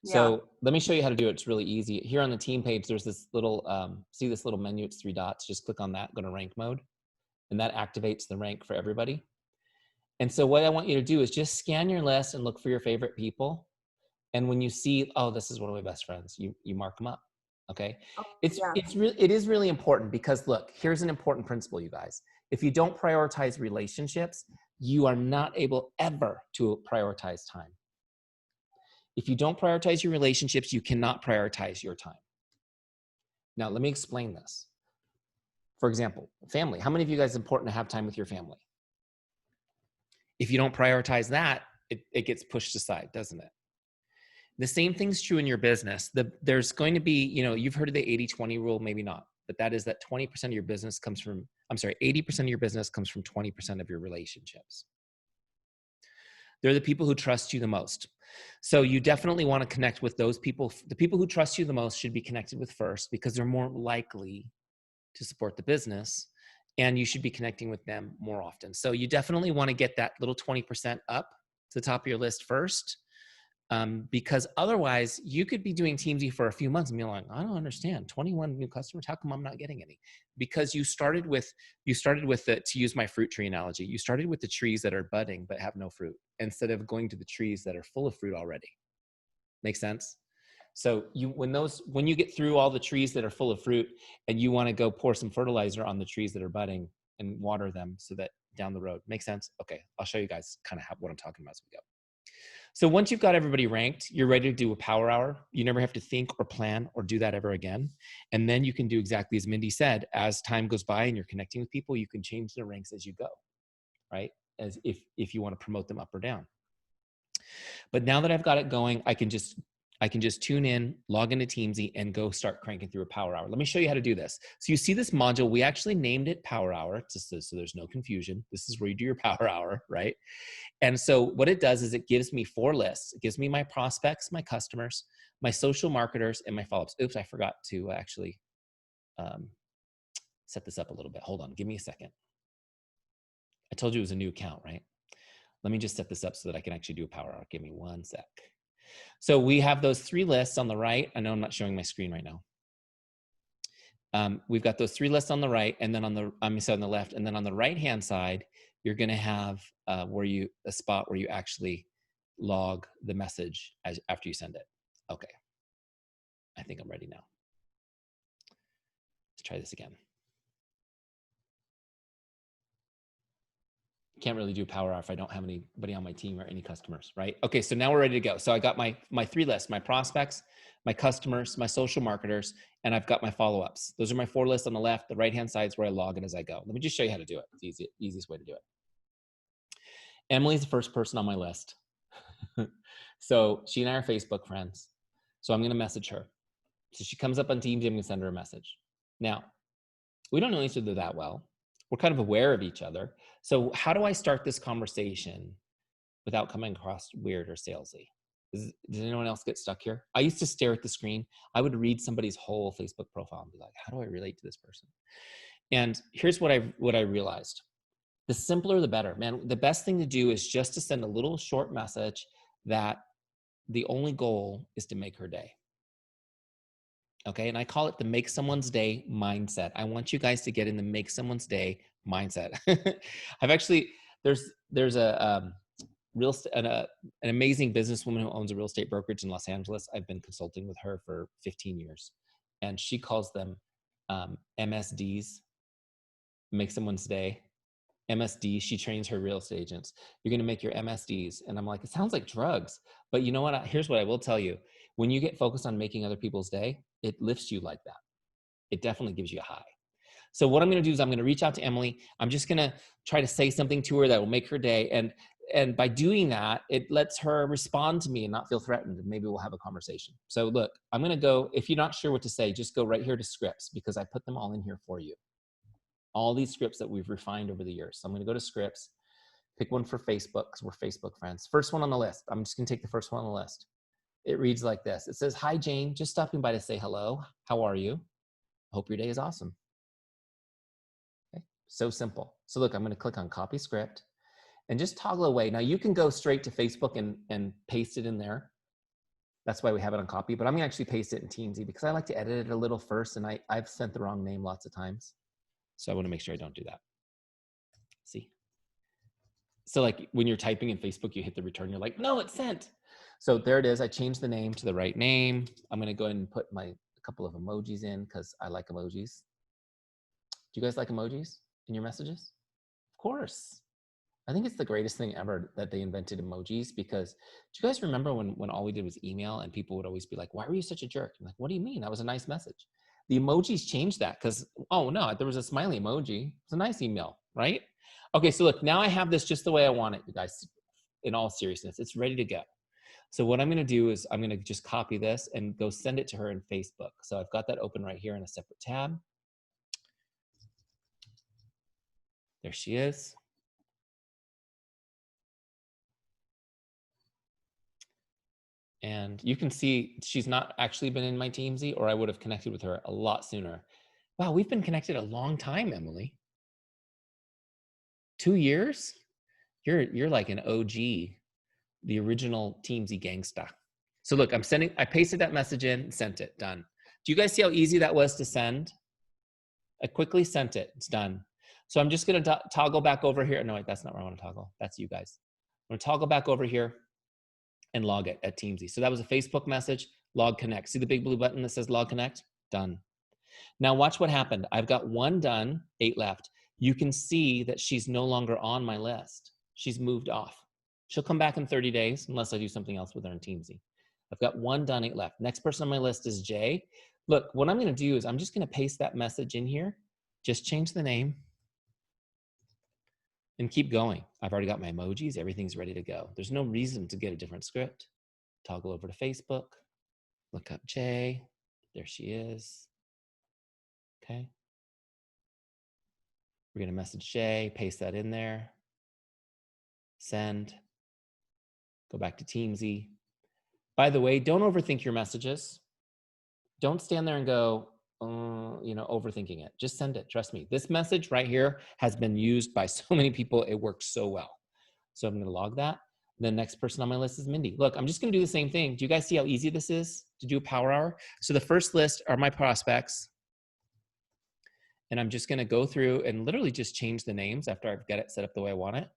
Yeah. So let me show you how to do it. It's really easy. Here on the team page, there's this little, see this little menu, it's 3 dots. Just click on that, go to rank mode, and that activates the rank for everybody. And so what I want you to do is just scan your list and look for your favorite people. And when you see, oh, this is one of my best friends, you mark them up. Okay. Oh, It yeah. is really important, because look, here's an important principle, you guys. If you don't prioritize relationships, you are not able ever to prioritize time. If you don't prioritize your relationships, you cannot prioritize your time. Now, let me explain this. For example, family. How many of you guys, it's important to have time with your family? If you don't prioritize that, it gets pushed aside, doesn't it? The same thing's true in your business. There's going to be, you've heard of the 80-20 rule, maybe not, but that is that 20% of your business comes from, 80% of your business comes from 20% of your relationships. They're the people who trust you the most. So you definitely want to connect with those people. The people who trust you the most should be connected with first, because they're more likely to support the business, and you should be connecting with them more often. So you definitely want to get that little 20% up to the top of your list first, because otherwise you could be doing Teamzy for a few months and be like, I don't understand, 21 new customers, how come I'm not getting any? Because you started with the, to use my fruit tree analogy, you started with the trees that are budding but have no fruit, instead of going to the trees that are full of fruit already. Make sense? So when you get through all the trees that are full of fruit and you want to go pour some fertilizer on the trees that are budding and water them so that down the road, make sense? Okay, I'll show you guys kind of what I'm talking about as we go. So once you've got everybody ranked, you're ready to do a power hour. You never have to think or plan or do that ever again. And then you can do exactly as Mindy said. As time goes by and you're connecting with people, you can change the ranks as you go, right? As if you want to promote them up or down. But now that I've got it going, I can just tune in, log into Teamzy, and go start cranking through a power hour. Let me show you how to do this. So you see this module, we actually named it Power Hour, just so there's no confusion. This is where you do your power hour, right? And so what it does is it gives me 4 lists. It gives me my prospects, my customers, my social marketers, and my follow-ups. Oops, I forgot to actually set this up a little bit. Hold on, give me a second. I told you it was a new account, right? Let me just set this up so that I can actually do a power hour. Give me 1 sec. So we have those 3 lists on the right. I know I'm not showing my screen right now. We've got those 3 lists on the right, and then on the left, and then on the right-hand side, you're going to have a spot where you actually log the message after you send it. Okay. I think I'm ready now. Let's try this again. Can't really do power hour if I don't have anybody on my team or any customers, right? Okay, so now we're ready to go. So I got my 3 lists, my prospects, my customers, my social marketers, and I've got my follow-ups. Those are my 4 lists on the left. The right-hand side is where I log in as I go. Let me just show you how to do it. It's the easiest way to do it. Emily's the first person on my list. So she and I are Facebook friends. So I'm going to message her. So she comes up on Teams, I'm going to send her a message. Now, we don't know each other that well. We're kind of aware of each other. So how do I start this conversation without coming across weird or salesy? Does anyone else get stuck here? I used to stare at the screen. I would read somebody's whole Facebook profile and be like, how do I relate to this person? And here's what I realized. The simpler, the better, man. The best thing to do is just to send a little short message that the only goal is to make her day. Okay, and I call it the make someone's day mindset. I want you guys to get in the make someone's day mindset. I've actually, there's an amazing businesswoman who owns a real estate brokerage in Los Angeles. I've been consulting with her for 15 years, and she calls them MSDs, make someone's day. MSD, she trains her real estate agents. You're going to make your MSDs. And I'm like, it sounds like drugs. But you know what? Here's what I will tell you. When you get focused on making other people's day, it lifts you like that. It definitely gives you a high. So what I'm going to do is I'm going to reach out to Emily. I'm just going to try to say something to her that will make her day. And by doing that, it lets her respond to me and not feel threatened. And maybe we'll have a conversation. So look, I'm going to go, if you're not sure what to say, just go right here to scripts, because I put them all in here for you. All these scripts that we've refined over the years. So I'm going to go to scripts, pick one for Facebook, because we're Facebook friends. First one on the list. I'm just going to take the first one on the list. It reads like this. It says, "Hi, Jane, just stopping by to say hello. How are you? Hope your day is awesome." Okay, so simple. So look, I'm going to click on copy script and just toggle away. Now you can go straight to Facebook and paste it in there. That's why we have it on copy, but I'm going to actually paste it in Teamzy because I like to edit it a little first, and I've sent the wrong name lots of times. So I want to make sure I don't do that. See? So like when you're typing in Facebook, you hit the return, you're like, no, it's sent. So there it is. I changed the name to the right name. I'm going to go ahead and put a couple of emojis in because I like emojis. Do you guys like emojis in your messages? Of course. I think it's the greatest thing ever that they invented emojis, because do you guys remember when all we did was email and people would always be like, why were you such a jerk? I'm like, what do you mean? That was a nice message. The emojis changed that because, oh no, there was a smiley emoji. It's a nice email, right? Okay, so look, now I have this just the way I want it, you guys, in all seriousness. It's ready to go. So what I'm going to do is I'm going to just copy this and go send it to her in Facebook. So I've got that open right here in a separate tab. There she is. And you can see she's not actually been in my Teamzy, or I would have connected with her a lot sooner. Wow, we've been connected a long time, Emily. 2 years? You're like an OG, the original Teamzy gangsta. So look, I pasted that message in, sent it, done. Do you guys see how easy that was to send? I quickly sent it, it's done. So I'm just gonna toggle back over here. No, wait, that's not where I wanna toggle. That's you guys. I'm gonna toggle back over here and log it at Teamzy. So that was a Facebook message, log connect. See the big blue button that says log connect? Done. Now watch what happened. I've got 1 done, 8 left. You can see that she's no longer on my list. She's moved off. She'll come back in 30 days unless I do something else with her in Teamzy. I've got 1 done, 8 left. Next person on my list is Jay. Look, what I'm gonna do is I'm just gonna paste that message in here, just change the name, and keep going. I've already got my emojis, everything's ready to go. There's no reason to get a different script. Toggle over to Facebook, look up Jay, there she is, okay. We're gonna message Jay, paste that in there, send, go back to Teamzy. By the way, don't overthink your messages. Don't stand there and go, overthinking it. Just send it, trust me. This message right here has been used by so many people, it works so well. So I'm gonna log that. The next person on my list is Mindy. Look, I'm just gonna do the same thing. Do you guys see how easy this is to do a power hour? So the first list are my prospects. And I'm just gonna go through and literally just change the names after I've got it set up the way I want it,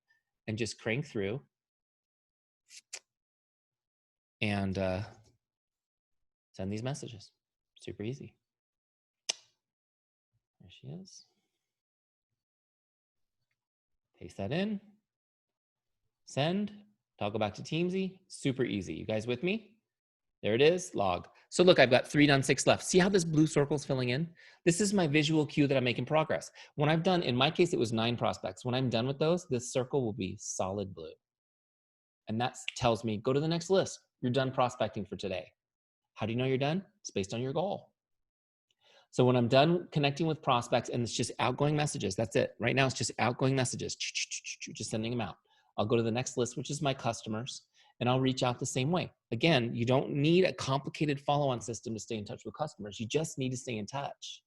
and just crank through and send these messages. Super easy. There she is. Paste that in, send, toggle back to Teamzy, super easy. You guys with me? There it is, log. So look, I've got 3 done, 6 left. See how this blue circle's filling in? This is my visual cue that I'm making progress. When I've done, in my case, it was 9 prospects. When I'm done with those, this circle will be solid blue. And that tells me, go to the next list. You're done prospecting for today. How do you know you're done? It's based on your goal. So when I'm done connecting with prospects and it's just outgoing messages, that's it. Right now it's just outgoing messages, just sending them out. I'll go to the next list, which is my customers, and I'll reach out the same way. Again, you don't need a complicated follow-on system to stay in touch with customers. You just need to stay in touch.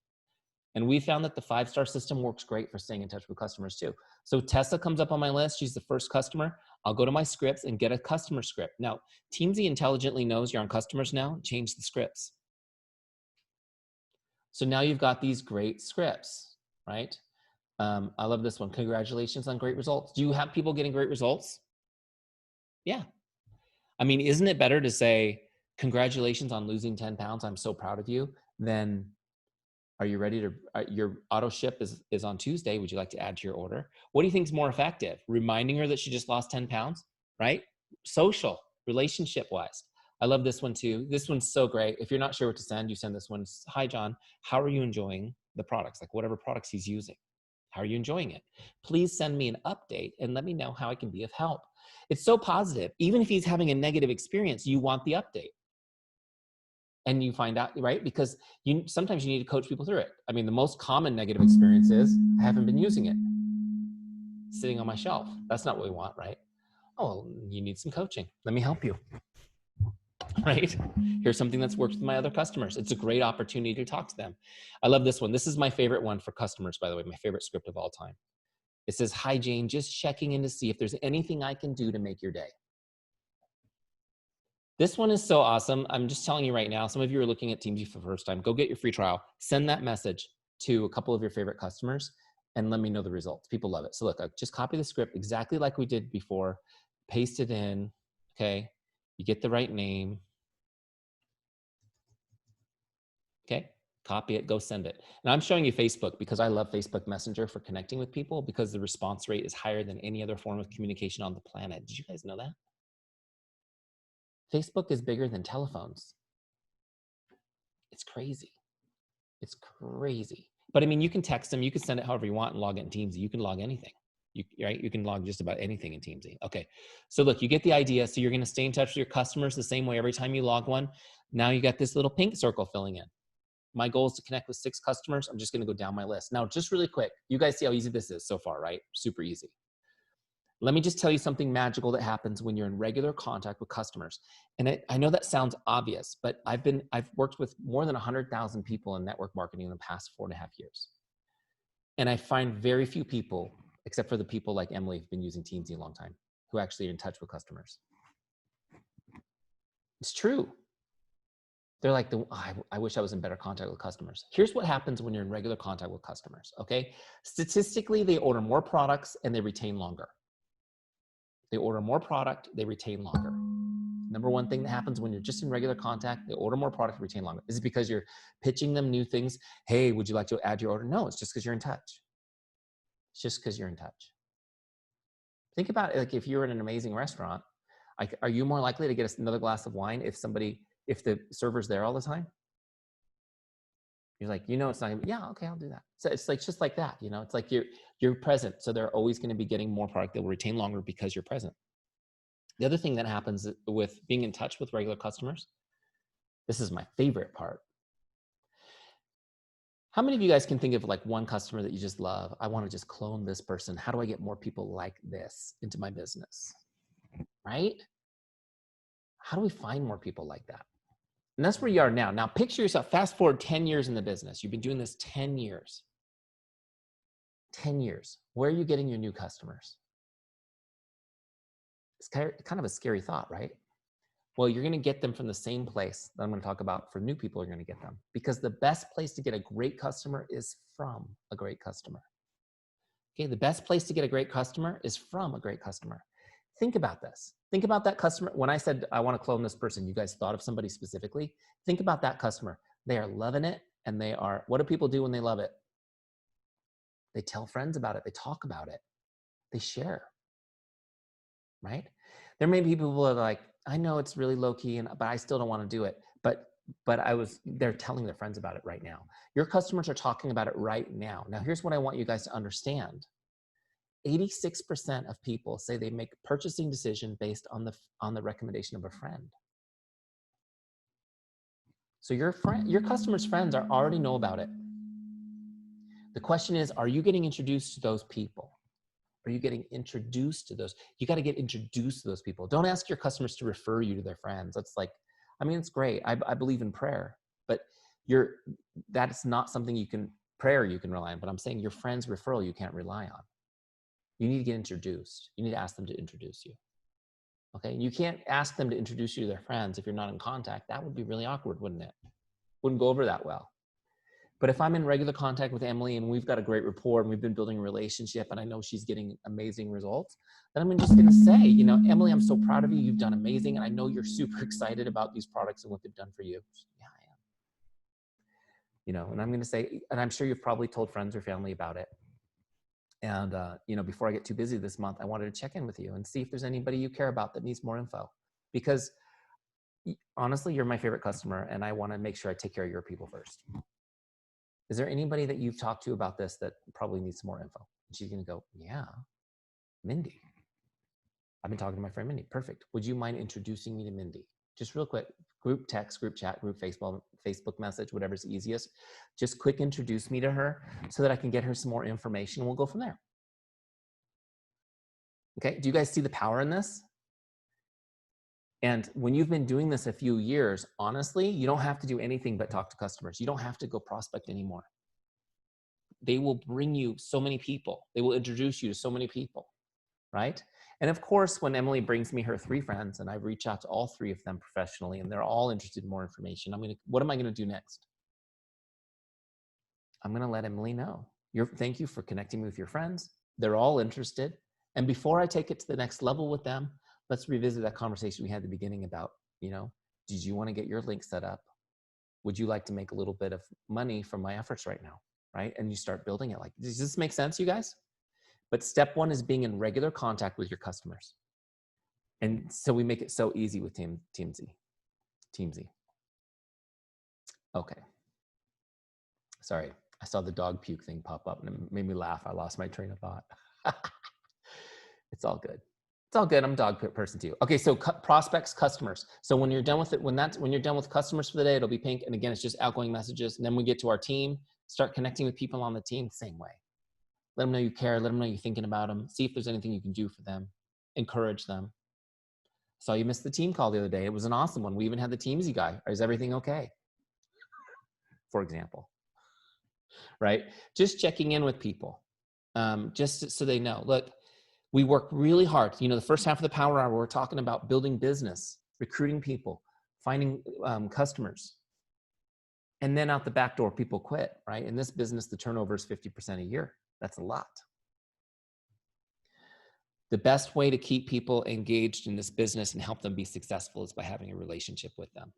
And we found that the 5-star system works great for staying in touch with customers too. So Tessa comes up on my list. She's the first customer. I'll go to my scripts and get a customer script. Now, Teamzy intelligently knows you're on customers now. Change the scripts. So now you've got these great scripts, right? I love this one. Congratulations on great results. Do you have people getting great results? Yeah. I mean, isn't it better to say, congratulations on losing 10 pounds. I'm so proud of you. Than, are you ready to, your auto ship is on Tuesday. Would you like to add to your order? What do you think is more effective? Reminding her that she just lost 10 pounds, right? Social, relationship wise. I love this one too. This one's so great. If you're not sure what to send, you send this one. Hi, John. How are you enjoying the products? Like whatever products he's using. How are you enjoying it? Please send me an update and let me know how I can be of help. It's so positive. Even if he's having a negative experience, you want the update. And you find out, right? Because sometimes you need to coach people through it. I mean, the most common negative experience is, I haven't been using it. Sitting on my shelf. That's not what we want, right? Oh, you need some coaching. Let me help you. Right? Here's something that's worked with my other customers. It's a great opportunity to talk to them. I love this one. This is my favorite one for customers, by the way, my favorite script of all time. It says, hi, Jane, just checking in to see if there's anything I can do to make your day. This one is so awesome. I'm just telling you right now, some of you are looking at Teamzy for the first time. Go get your free trial. Send that message to a couple of your favorite customers and let me know the results. People love it. So look, I just copy the script exactly like we did before, paste it in, okay? You get the right name. Okay, copy it, go send it. And I'm showing you Facebook because I love Facebook Messenger for connecting with people because the response rate is higher than any other form of communication on the planet. Did you guys know that? Facebook is bigger than telephones. It's crazy. It's crazy. But I mean, you can text them, you can send it however you want and log it in Teamzy. You can log anything, right? You can log just about anything in Teamzy. Okay, so look, you get the idea. So you're gonna stay in touch with your customers the same way every time you log one. Now you got this little pink circle filling in. My goal is to connect with 6 customers. I'm just gonna go down my list. Now, just really quick, you guys see how easy this is so far, right? Super easy. Let me just tell you something magical that happens when you're in regular contact with customers. And I know that sounds obvious, but I've worked with more than 100,000 people in network marketing in the past 4.5 years. And I find very few people, except for the people like Emily who've been using Teamzy a long time, who actually are in touch with customers. It's true. They're like, I wish I was in better contact with customers. Here's what happens when you're in regular contact with customers, okay? Statistically, they order more products and they retain longer. They order more product, they retain longer. Number one thing that happens when you're just in regular contact, they order more product, retain longer. Is it because you're pitching them new things? Hey, would you like to add your order? No, it's just because you're in touch. It's just because you're in touch. Think about it, like if you're in an amazing restaurant, are you more likely to get another glass of wine if the server's there all the time? You're like, it's not gonna be, yeah, okay, I'll do that. So it's like, just like that, it's like you're present. So they're always gonna be getting more product that will retain longer because you're present. The other thing that happens with being in touch with regular customers, this is my favorite part. How many of you guys can think of like one customer that you just love? I wanna just clone this person. How do I get more people like this into my business, right? How do we find more people like that? And that's where you are now. Now picture yourself, fast forward 10 years in the business. You've been doing this 10 years. 10 years. Where are you getting your new customers? It's kind of a scary thought, right? Well, you're going to get them from the same place that I'm going to talk about for new people. You're going to get them because the best place to get a great customer is from a great customer. Okay, the best place to get a great customer is from a great customer. Think about this. Think about that customer. When I said I want to clone this person, you guys thought of somebody specifically. Think about that customer. They are loving it, and what do people do when they love it? They tell friends about it. They talk about it. They share, right? There may be people who are like, I know it's really low key, but I still don't want to do it. But they're telling their friends about it right now. Your customers are talking about it right now. Now, here's what I want you guys to understand. 86% of people say they make a purchasing decision based on the recommendation of a friend. So your customers' friends already know about it. The question is, are you getting introduced to those people? Are you getting introduced to those? You got to get introduced to those people. Don't ask your customers to refer you to their friends. That's like, I mean, it's great. I believe in prayer, but that's not something prayer you can rely on. But I'm saying your friend's referral you can't rely on. You need to get introduced. You need to ask them to introduce you. Okay, you can't ask them to introduce you to their friends if you're not in contact. That would be really awkward, wouldn't it? Wouldn't go over that well. But if I'm in regular contact with Emily and we've got a great rapport and we've been building a relationship and I know she's getting amazing results, then I'm just gonna say, Emily, I'm so proud of you. You've done amazing. And I know you're super excited about these products and what they've done for you. Yeah, I am. And I'm gonna say, and I'm sure you've probably told friends or family about it. And, before I get too busy this month, I wanted to check in with you and see if there's anybody you care about that needs more info. Because honestly, you're my favorite customer, and I want to make sure I take care of your people first. Is there anybody that you've talked to about this that probably needs some more info? And she's going to go, yeah, Mindy. I've been talking to my friend Mindy. Perfect. Would you mind introducing me to Mindy? Just real quick, group text, group chat, group Facebook message, whatever's easiest. Just quick introduce me to her so that I can get her some more information, and we'll go from there. Okay, do you guys see the power in this? And when you've been doing this a few years, honestly, you don't have to do anything but talk to customers. You don't have to go prospect anymore. They will bring you so many people. They will introduce you to so many people, right? And of course, when Emily brings me her 3 friends and I reach out to all 3 of them professionally and they're all interested in more information, what am I gonna do next? I'm gonna let Emily know. Thank you for connecting me with your friends. They're all interested. And before I take it to the next level with them, let's revisit that conversation we had at the beginning about, did you wanna get your link set up? Would you like to make a little bit of money from my efforts right now, right? And you start building it does this make sense, you guys? But step 1 is being in regular contact with your customers. And so we make it so easy with Teamzy. Okay. Sorry, I saw the dog puke thing pop up and it made me laugh. I lost my train of thought. It's all good. It's all good. I'm a dog person too. Okay, so prospects, customers. So when you're done with it, when you're done with customers for the day, it'll be pink. And again, it's just outgoing messages. And then we get to our team, start connecting with people on the team the same way. Let them know you care. Let them know you're thinking about them. See if there's anything you can do for them. Encourage them. Saw you missed the team call the other day. It was an awesome one. We even had the Teamzy guy. Is everything okay? For example, right? Just checking in with people, just so they know. Look, we work really hard. The first half of the Power Hour, we're talking about building business, recruiting people, finding customers. And then out the back door, people quit, right? In this business, the turnover is 50% a year. That's a lot. The best way to keep people engaged in this business and help them be successful is by having a relationship with them.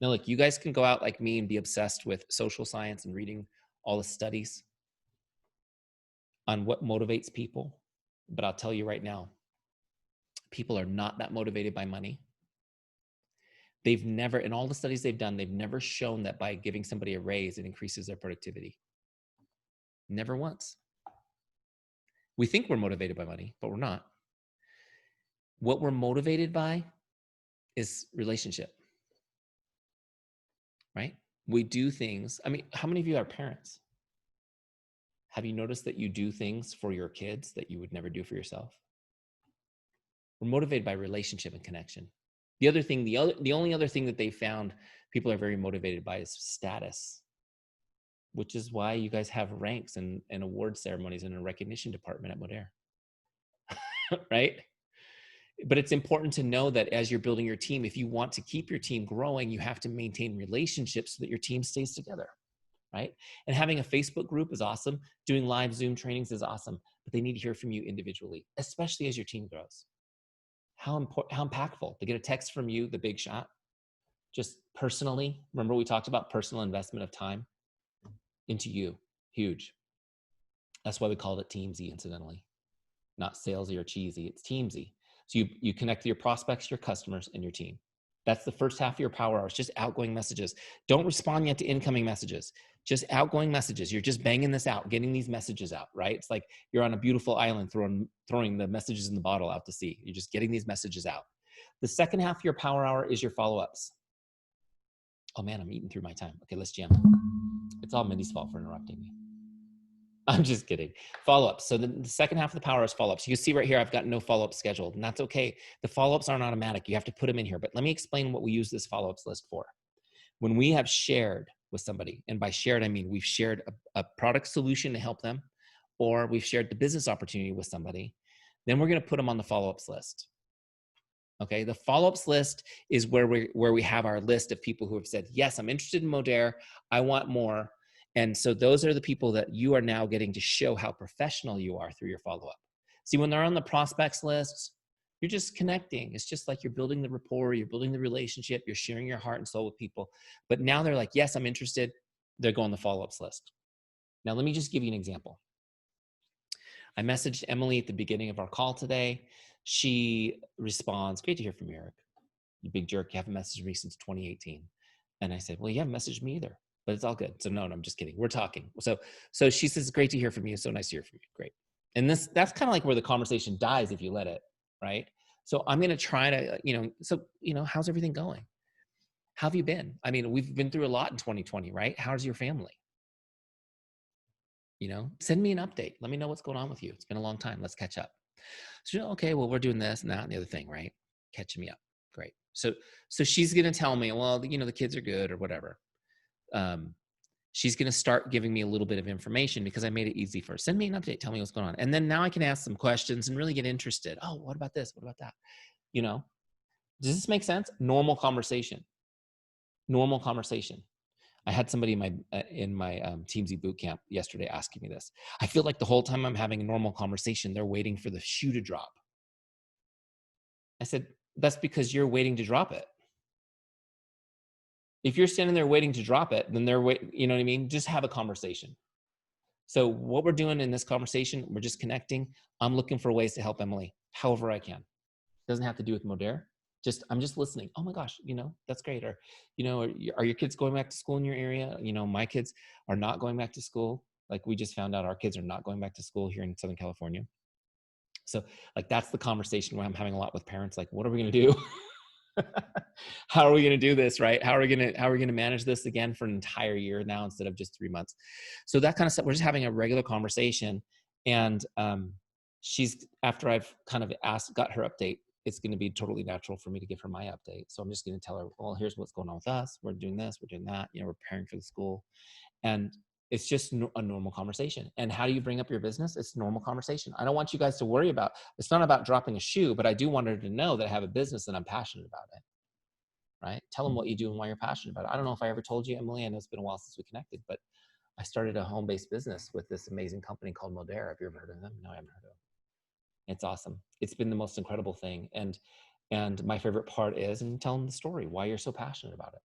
Now, look, you guys can go out like me and be obsessed with social science and reading all the studies on what motivates people. But I'll tell you right now, people are not that motivated by money. They've never, in all the studies they've done, they've never shown that by giving somebody a raise, it increases their productivity. Never once. We think we're motivated by money, but we're not. What we're motivated by is relationship, right? We do things. I mean, how many of you are parents? Have you noticed that you do things for your kids that you would never do for yourself? We're motivated by relationship and connection. The only other thing that they found people are very motivated by is status, which is why you guys have ranks and award ceremonies and a recognition department at Modere, right? But it's important to know that as you're building your team, if you want to keep your team growing, you have to maintain relationships so that your team stays together, right? And having a Facebook group is awesome. Doing live Zoom trainings is awesome, but they need to hear from you individually, especially as your team grows. How impactful to get a text from you, the big shot, just personally. Remember we talked about personal investment of time into you, huge. That's why we called it Teamzy, incidentally, not salesy or cheesy. It's Teamzy. So you connect to your prospects, your customers, and your team. That's the first half of your Power Hours, just outgoing messages. Don't respond yet to incoming messages, just outgoing messages. You're just banging this out, getting these messages out, right? It's like you're on a beautiful island throwing the messages in the bottle out to sea. You're just getting these messages out. The second half of your Power Hour is your follow-ups. Oh man, I'm eating through my time. Okay, let's jam. It's all Mindy's fault for interrupting me. I'm just kidding. Follow-ups. So the second half of the Power is follow-ups. You can see right here, I've got no follow-ups scheduled, and that's okay. The follow-ups aren't automatic. You have to put them in here. But let me explain what we use this follow-ups list for. When we have shared with somebody, and by shared, I mean we've shared a product solution to help them, or we've shared the business opportunity with somebody, then we're going to put them on the follow-ups list. Okay, the follow-ups list is where we have our list of people who have said, yes, I'm interested in Modere. I want more. And so those are the people that you are now getting to show how professional you are through your follow-up. See, when they're on the prospects list, you're just connecting. It's just like you're building the rapport, you're building the relationship, you're sharing your heart and soul with people. But now they're like, yes, I'm interested. They're going on the follow-ups list. Now, let me just give you an example. I messaged Emily at the beginning of our call today. She responds, great to hear from you, Eric. You big jerk. You haven't messaged me since 2018. And I said, well, you haven't messaged me either, but it's all good. So no, I'm just kidding. We're talking. So she says, great to hear from you. So nice to hear from you. Great. And that's kind of like where the conversation dies if you let it, right? So I'm going to try to, how's everything going? How have you been? I mean, we've been through a lot in 2020, right? How's your family? Send me an update. Let me know what's going on with you. It's been a long time. Let's catch up. So, okay, well, we're doing this and that and the other thing, right? Catching me up. Great. So she's going to tell me, well, the kids are good or whatever. She's going to start giving me a little bit of information because I made it easy for her. Send me an update. Tell me what's going on. And then now I can ask some questions and really get interested. Oh, what about this? What about that? Does this make sense? Normal conversation. Normal conversation. I had somebody in my Teamzy boot camp yesterday asking me this. I feel like the whole time I'm having a normal conversation, they're waiting for the shoe to drop. I said, that's because you're waiting to drop it. If you're standing there waiting to drop it, then they're waiting, you know what I mean? Just have a conversation. So what we're doing in this conversation, we're just connecting. I'm looking for ways to help Emily however I can. Doesn't have to do with Modere. I'm just listening. Oh my gosh, that's great. Or, are your kids going back to school in your area? My kids are not going back to school. Like we just found out our kids are not going back to school here in Southern California. So like, that's the conversation where I'm having a lot with parents. Like, what are we going to do? How are we going to do this? Right. How are we going to manage this again for an entire year now, instead of just 3 months? So that kind of stuff, we're just having a regular conversation. And, after I've kind of got her update, it's going to be totally natural for me to give her my update. So I'm just going to tell her, well, here's what's going on with us. We're doing this, we're doing that, we're preparing for the school. And it's just a normal conversation. And how do you bring up your business? It's normal conversation. I don't want you guys to worry about, it's not about dropping a shoe, but I do want her to know that I have a business and I'm passionate about it, right? Tell them what you do and why you're passionate about it. I don't know if I ever told you, Emily, I know it's been a while since we connected, but I started a home-based business with this amazing company called Modere. Have you ever heard of them? No, I haven't heard of them. It's awesome. It's been the most incredible thing. And my favorite part is, and tell them the story, why you're so passionate about it.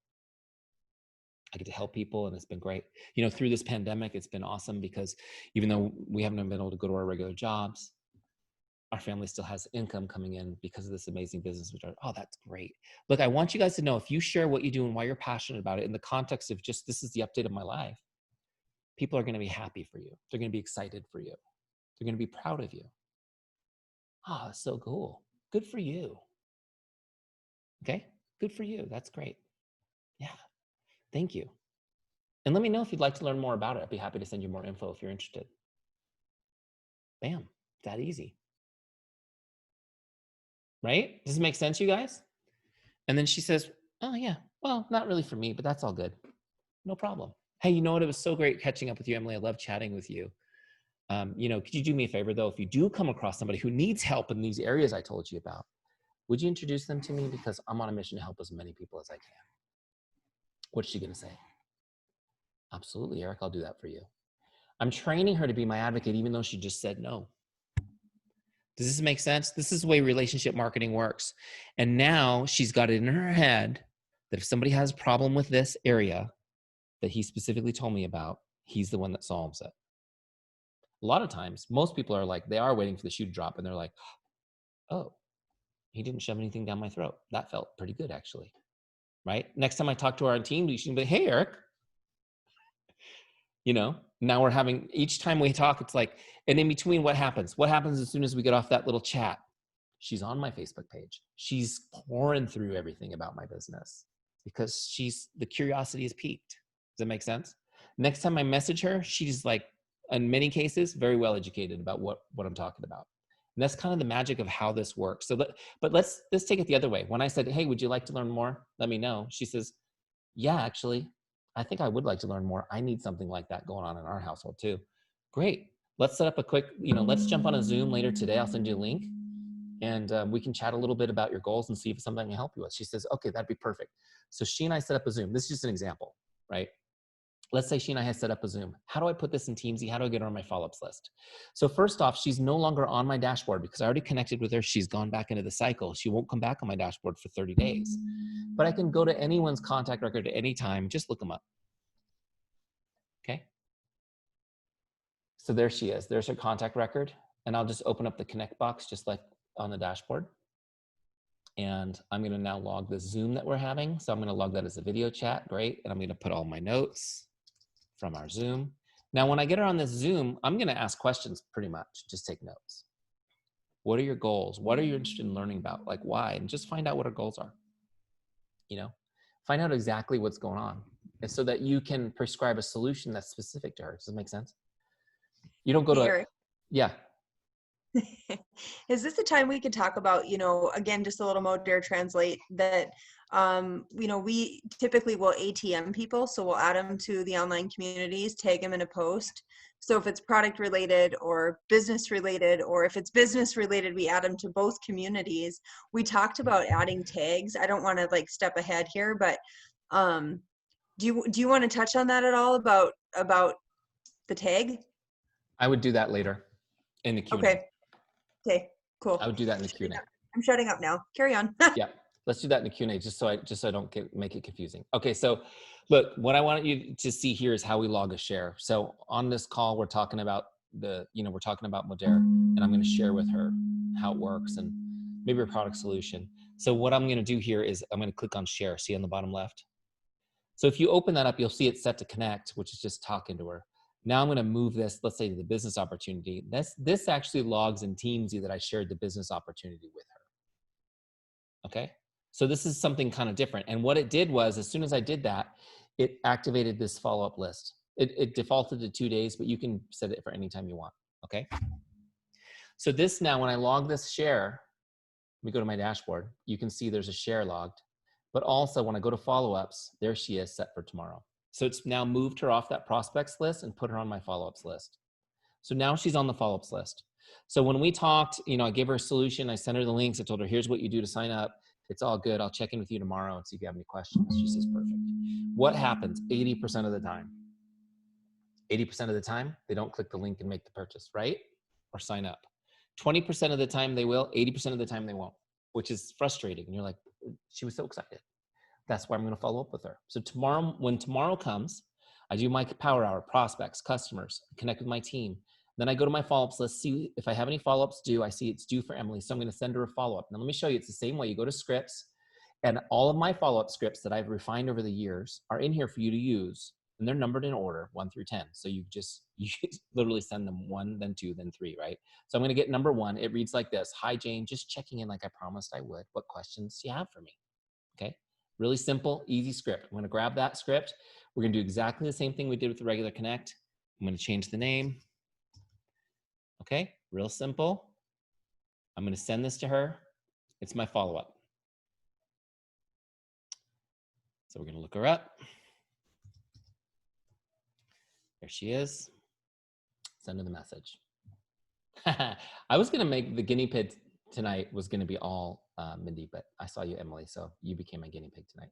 I get to help people, and it's been great. Through this pandemic, it's been awesome because even though we haven't been able to go to our regular jobs, our family still has income coming in because of this amazing business. That's great. Look, I want you guys to know, if you share what you do and why you're passionate about it in the context of just, this is the update of my life, people are going to be happy for you. They're going to be excited for you. They're going to be proud of you. That's so cool. Good for you. Okay. Good for you. That's great. Yeah. Thank you. And let me know if you'd like to learn more about it. I'd be happy to send you more info if you're interested. Bam. That easy. Right? Does it make sense, you guys? And then she says, oh yeah, well, not really for me, but that's all good. No problem. Hey, you know what? It was so great catching up with you, Emily. I love chatting with you. Could you do me a favor though? If you do come across somebody who needs help in these areas I told you about, would you introduce them to me? Because I'm on a mission to help as many people as I can. What's she going to say? Absolutely, Eric, I'll do that for you. I'm training her to be my advocate, even though she just said no. Does this make sense? This is the way relationship marketing works. And now she's got it in her head that if somebody has a problem with this area that he specifically told me about, he's the one that solves it. A lot of times, most people are like, they are waiting for the shoe to drop and they're like, oh, he didn't shove anything down my throat. That felt pretty good, actually. Right? Next time I talk to our team, she can be, hey, Eric. Now we're having, each time we talk, it's like, and in between, what happens? What happens as soon as we get off that little chat? She's on my Facebook page. She's pouring through everything about my business because the curiosity is piqued. Does that make sense? Next time I message her, she's like, in many cases, very well educated about what I'm talking about. And that's kind of the magic of how this works. But let's take it the other way. When I said, hey, would you like to learn more? Let me know. She says, yeah, actually, I think I would like to learn more. I need something like that going on in our household too. Great. Let's set up a quick, let's jump on a Zoom later today. I'll send you a link and we can chat a little bit about your goals and see if it's something I can help you with. She says, okay, that'd be perfect. So she and I set up a Zoom. This is just an example, right? Let's say she and I have set up a Zoom. How do I put this in Teamzy? How do I get her on my follow-ups list? So first off, she's no longer on my dashboard because I already connected with her. She's gone back into the cycle. She won't come back on my dashboard for 30 days. But I can go to anyone's contact record at any time. Just look them up. Okay. So there she is. There's her contact record. And I'll just open up the connect box just like on the dashboard. And I'm going to now log the Zoom that we're having. So I'm going to log that as a video chat. Great. And I'm going to put all my notes from our Zoom. Now, when I get her on this Zoom, I'm going to ask questions pretty much. Just take notes. What are your goals? What are you interested in learning about? Like why? And just find out what her goals are. You know, find out exactly what's going on. And so that you can prescribe a solution that's specific to her. Does that make sense? You don't go to, Eric. yeah. Is this the time we could talk about, again, just a little Modere translate that, we typically will ATM people. So we'll add them to the online communities, tag them in a post. So if it's product related or business related, or if it's business related, we add them to both communities. We talked about adding tags. I don't want to like step ahead here, but do you want to touch on that at all about the tag? I would do that later in the Q&A. Okay, cool. I would do that in the Q&A. I'm shutting up now. Carry on. Yeah, let's do that in the Q&A just so I don't make it confusing. Okay, so look, what I want you to see here is how we log a share. So on this call, we're talking about we're talking about Modere, and I'm going to share with her how it works and maybe a product solution. So what I'm going to do here is I'm going to click on share. See on the bottom left. So if you open that up, you'll see it's set to connect, which is just talking to her. Now I'm going to move this, let's say, to the business opportunity. This actually logs in Teamzy that I shared the business opportunity with her. Okay, so this is something kind of different. And what it did was, as soon as I did that, it activated this follow-up list. It defaulted to 2 days, but you can set it for any time you want. Okay, so this now, when I log this share, let me go to my dashboard. You can see there's a share logged. But also when I go to follow-ups, there she is set for tomorrow. So it's now moved her off that prospects list and put her on my follow-ups list. So now she's on the follow-ups list. So when we talked, I gave her a solution. I sent her the links. I told her, here's what you do to sign up. It's all good. I'll check in with you tomorrow and see if you have any questions. She says, perfect. What happens 80% of the time? 80% of the time, they don't click the link and make the purchase, right? Or sign up. 20% of the time they will, 80% of the time they won't, which is frustrating. And you're like, she was so excited. That's why I'm going to follow up with her. So tomorrow, when tomorrow comes, I do my power hour, prospects, customers, connect with my team. Then I go to my follow-ups list, see if I have any follow-ups due. I see it's due for Emily, so I'm going to send her a follow-up. Now let me show you, it's the same way. You go to scripts, and all of my follow-up scripts that I've refined over the years are in here for you to use, and they're numbered in order, 1 through 10. So you literally send them 1, then 2, then 3, right? So I'm going to get number 1. It reads like this. Hi, Jane, just checking in like I promised I would. What questions do you have for me? Okay. Really simple, easy script. I'm going to grab that script. We're going to do exactly the same thing we did with the regular connect. I'm going to change the name. Okay, real simple. I'm going to send this to her. It's my follow-up. So we're going to look her up. There she is. Send her the message. I was going to make the guinea pig tonight was going to be all Mindy, but I saw you, Emily, so you became my guinea pig tonight.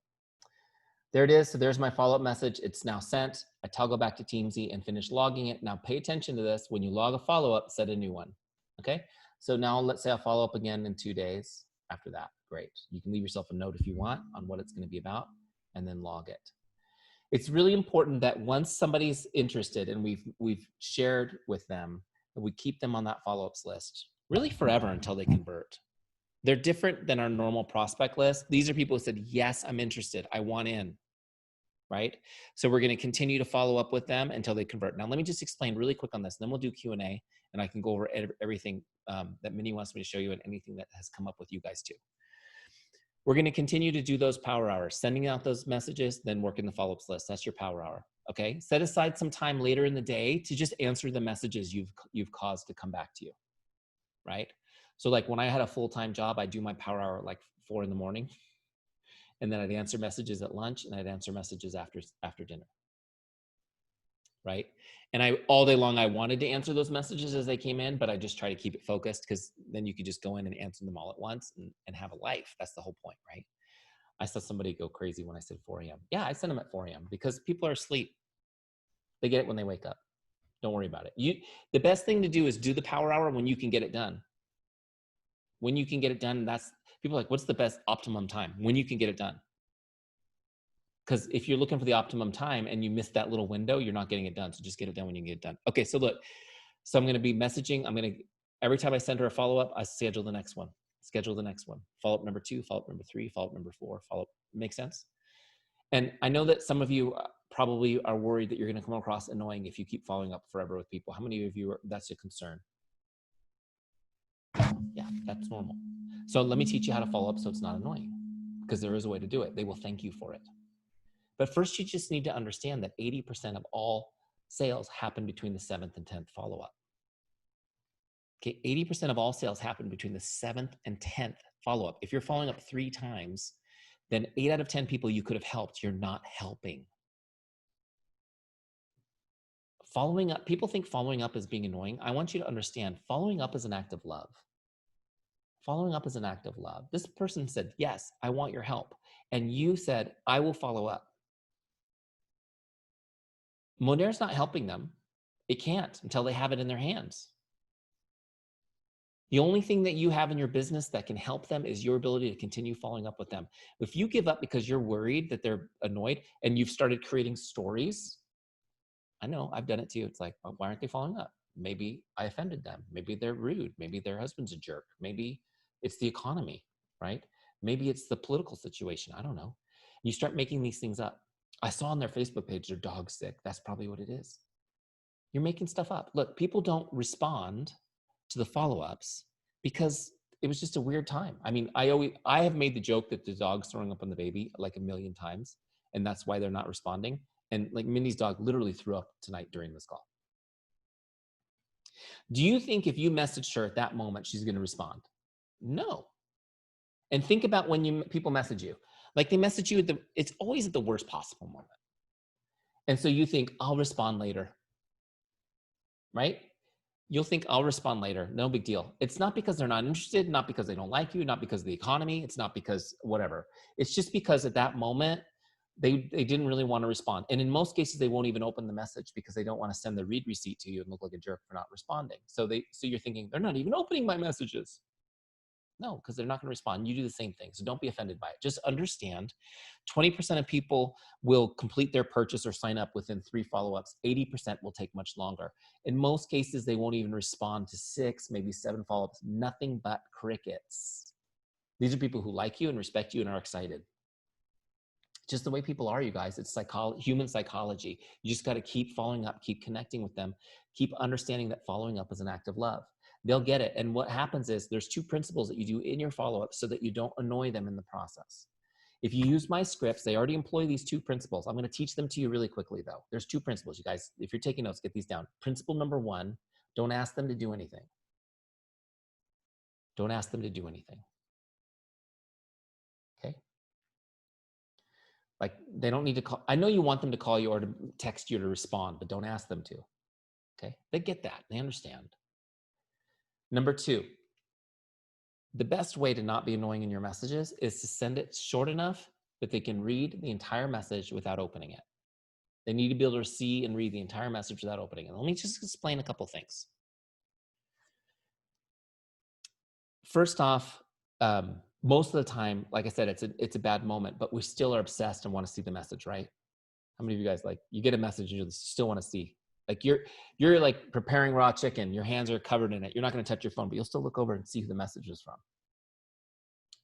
There it is. So there's my follow-up message. It's now sent. I toggle back to Teamzy and finish logging it. Now pay attention to this. When you log a follow-up, set a new one. Okay. So now let's say I'll follow up again in 2 days after that. Great. You can leave yourself a note if you want on what it's going to be about and then log it. It's really important that once somebody's interested and we've shared with them, that we keep them on that follow-ups list really forever until they convert. They're different than our normal prospect list. These are people who said, yes, I'm interested. I want in, right? So we're going to continue to follow up with them until they convert. Now, let me just explain really quick on this, and then we'll do Q&A, and I can go over everything that Minnie wants me to show you and anything that has come up with you guys too. We're going to continue to do those power hours, sending out those messages, then working the follow-ups list. That's your power hour, okay? Set aside some time later in the day to just answer the messages you've caused to come back to you, right? So like when I had a full-time job, I'd do my power hour at like 4 in the morning. And then I'd answer messages at lunch and I'd answer messages after dinner. Right? And all day long, I wanted to answer those messages as they came in, but I just try to keep it focused because then you could just go in and answer them all at once and have a life. That's the whole point, right? I saw somebody go crazy when I said 4 a.m. Yeah, I send them at 4 a.m. because people are asleep. They get it when they wake up. Don't worry about it. The best thing to do is do the power hour when you can get it done. When you can get it done, people are like, what's the best optimum time? When you can get it done. Because if you're looking for the optimum time and you miss that little window, you're not getting it done. So just get it done when you can get it done. Okay, so look, so I'm going to be messaging. Every time I send her a follow-up, I schedule the next one. schedule the next one. Follow-up number 2, follow-up number 3, follow-up number 4, follow-up. Make sense? And I know that some of you probably are worried that you're going to come across annoying if you keep following up forever with people. How many of you that's a concern? Yeah, that's normal. So let me teach you how to follow up so it's not annoying, because there is a way to do it. They will thank you for it. But first, you just need to understand that 80% of all sales happen between the 7th and 10th follow-up. Okay, 80% of all sales happen between the 7th and 10th follow-up. If you're following up 3 times, then 8 out of 10 people you could have helped, you're not helping. Following up, people think following up is being annoying. I want you to understand, following up is an act of love. Following up is an act of love. This person said, yes, I want your help. And you said, I will follow up. Modere's not helping them. It can't until they have it in their hands. The only thing that you have in your business that can help them is your ability to continue following up with them. If you give up because you're worried that they're annoyed and you've started creating stories, I know, I've done it too. It's like, oh, why aren't they following up? Maybe I offended them. Maybe they're rude. Maybe their husband's a jerk. Maybe it's the economy, right? Maybe it's the political situation. I don't know. You start making these things up. I saw on their Facebook page, their dog's sick. That's probably what it is. You're making stuff up. Look, people don't respond to the follow-ups because it was just a weird time. I mean, I have made the joke that the dog's throwing up on the baby like a million times, and that's why they're not responding. And like Mindy's dog literally threw up tonight during this call. Do you think if you messaged her at that moment, she's going to respond? No. And think about when people message you. Like they message you it's always at the worst possible moment. And so you think, I'll respond later, right? You'll think, I'll respond later. No big deal. It's not because they're not interested, not because they don't like you, not because of the economy. It's not because whatever. It's just because at that moment, they didn't really want to respond. And in most cases, they won't even open the message because they don't want to send the read receipt to you and look like a jerk for not responding. So you're thinking, they're not even opening my messages. No, because they're not going to respond. You do the same thing. So don't be offended by it. Just understand 20% of people will complete their purchase or sign up within 3 follow-ups. 80% will take much longer. In most cases, they won't even respond to 6, maybe 7 follow-ups. Nothing but crickets. These are people who like you and respect you and are excited. Just the way people are, you guys. It's human psychology. You just got to keep following up, keep connecting with them, keep understanding that following up is an act of love. They'll get it. And what happens is there's 2 principles that you do in your follow-up so that you don't annoy them in the process. If you use my scripts, they already employ these 2 principles. I'm going to teach them to you really quickly, though. There's 2 principles, you guys. If you're taking notes, get these down. Principle number 1, don't ask them to do anything. Don't ask them to do anything. Okay? Like, they don't need to call. I know you want them to call you or to text you to respond, but don't ask them to. Okay? They get that. They understand. Number 2, the best way to not be annoying in your messages is to send it short enough that they can read the entire message without opening it. They need to be able to see and read the entire message without opening it. Let me just explain a couple things. First off, most of the time, like I said, it's a bad moment, but we still are obsessed and want to see the message, right? How many of you guys, like, you get a message and you still want to see? Like you're like preparing raw chicken, your hands are covered in it. You're not going to touch your phone, but you'll still look over and see who the message is from.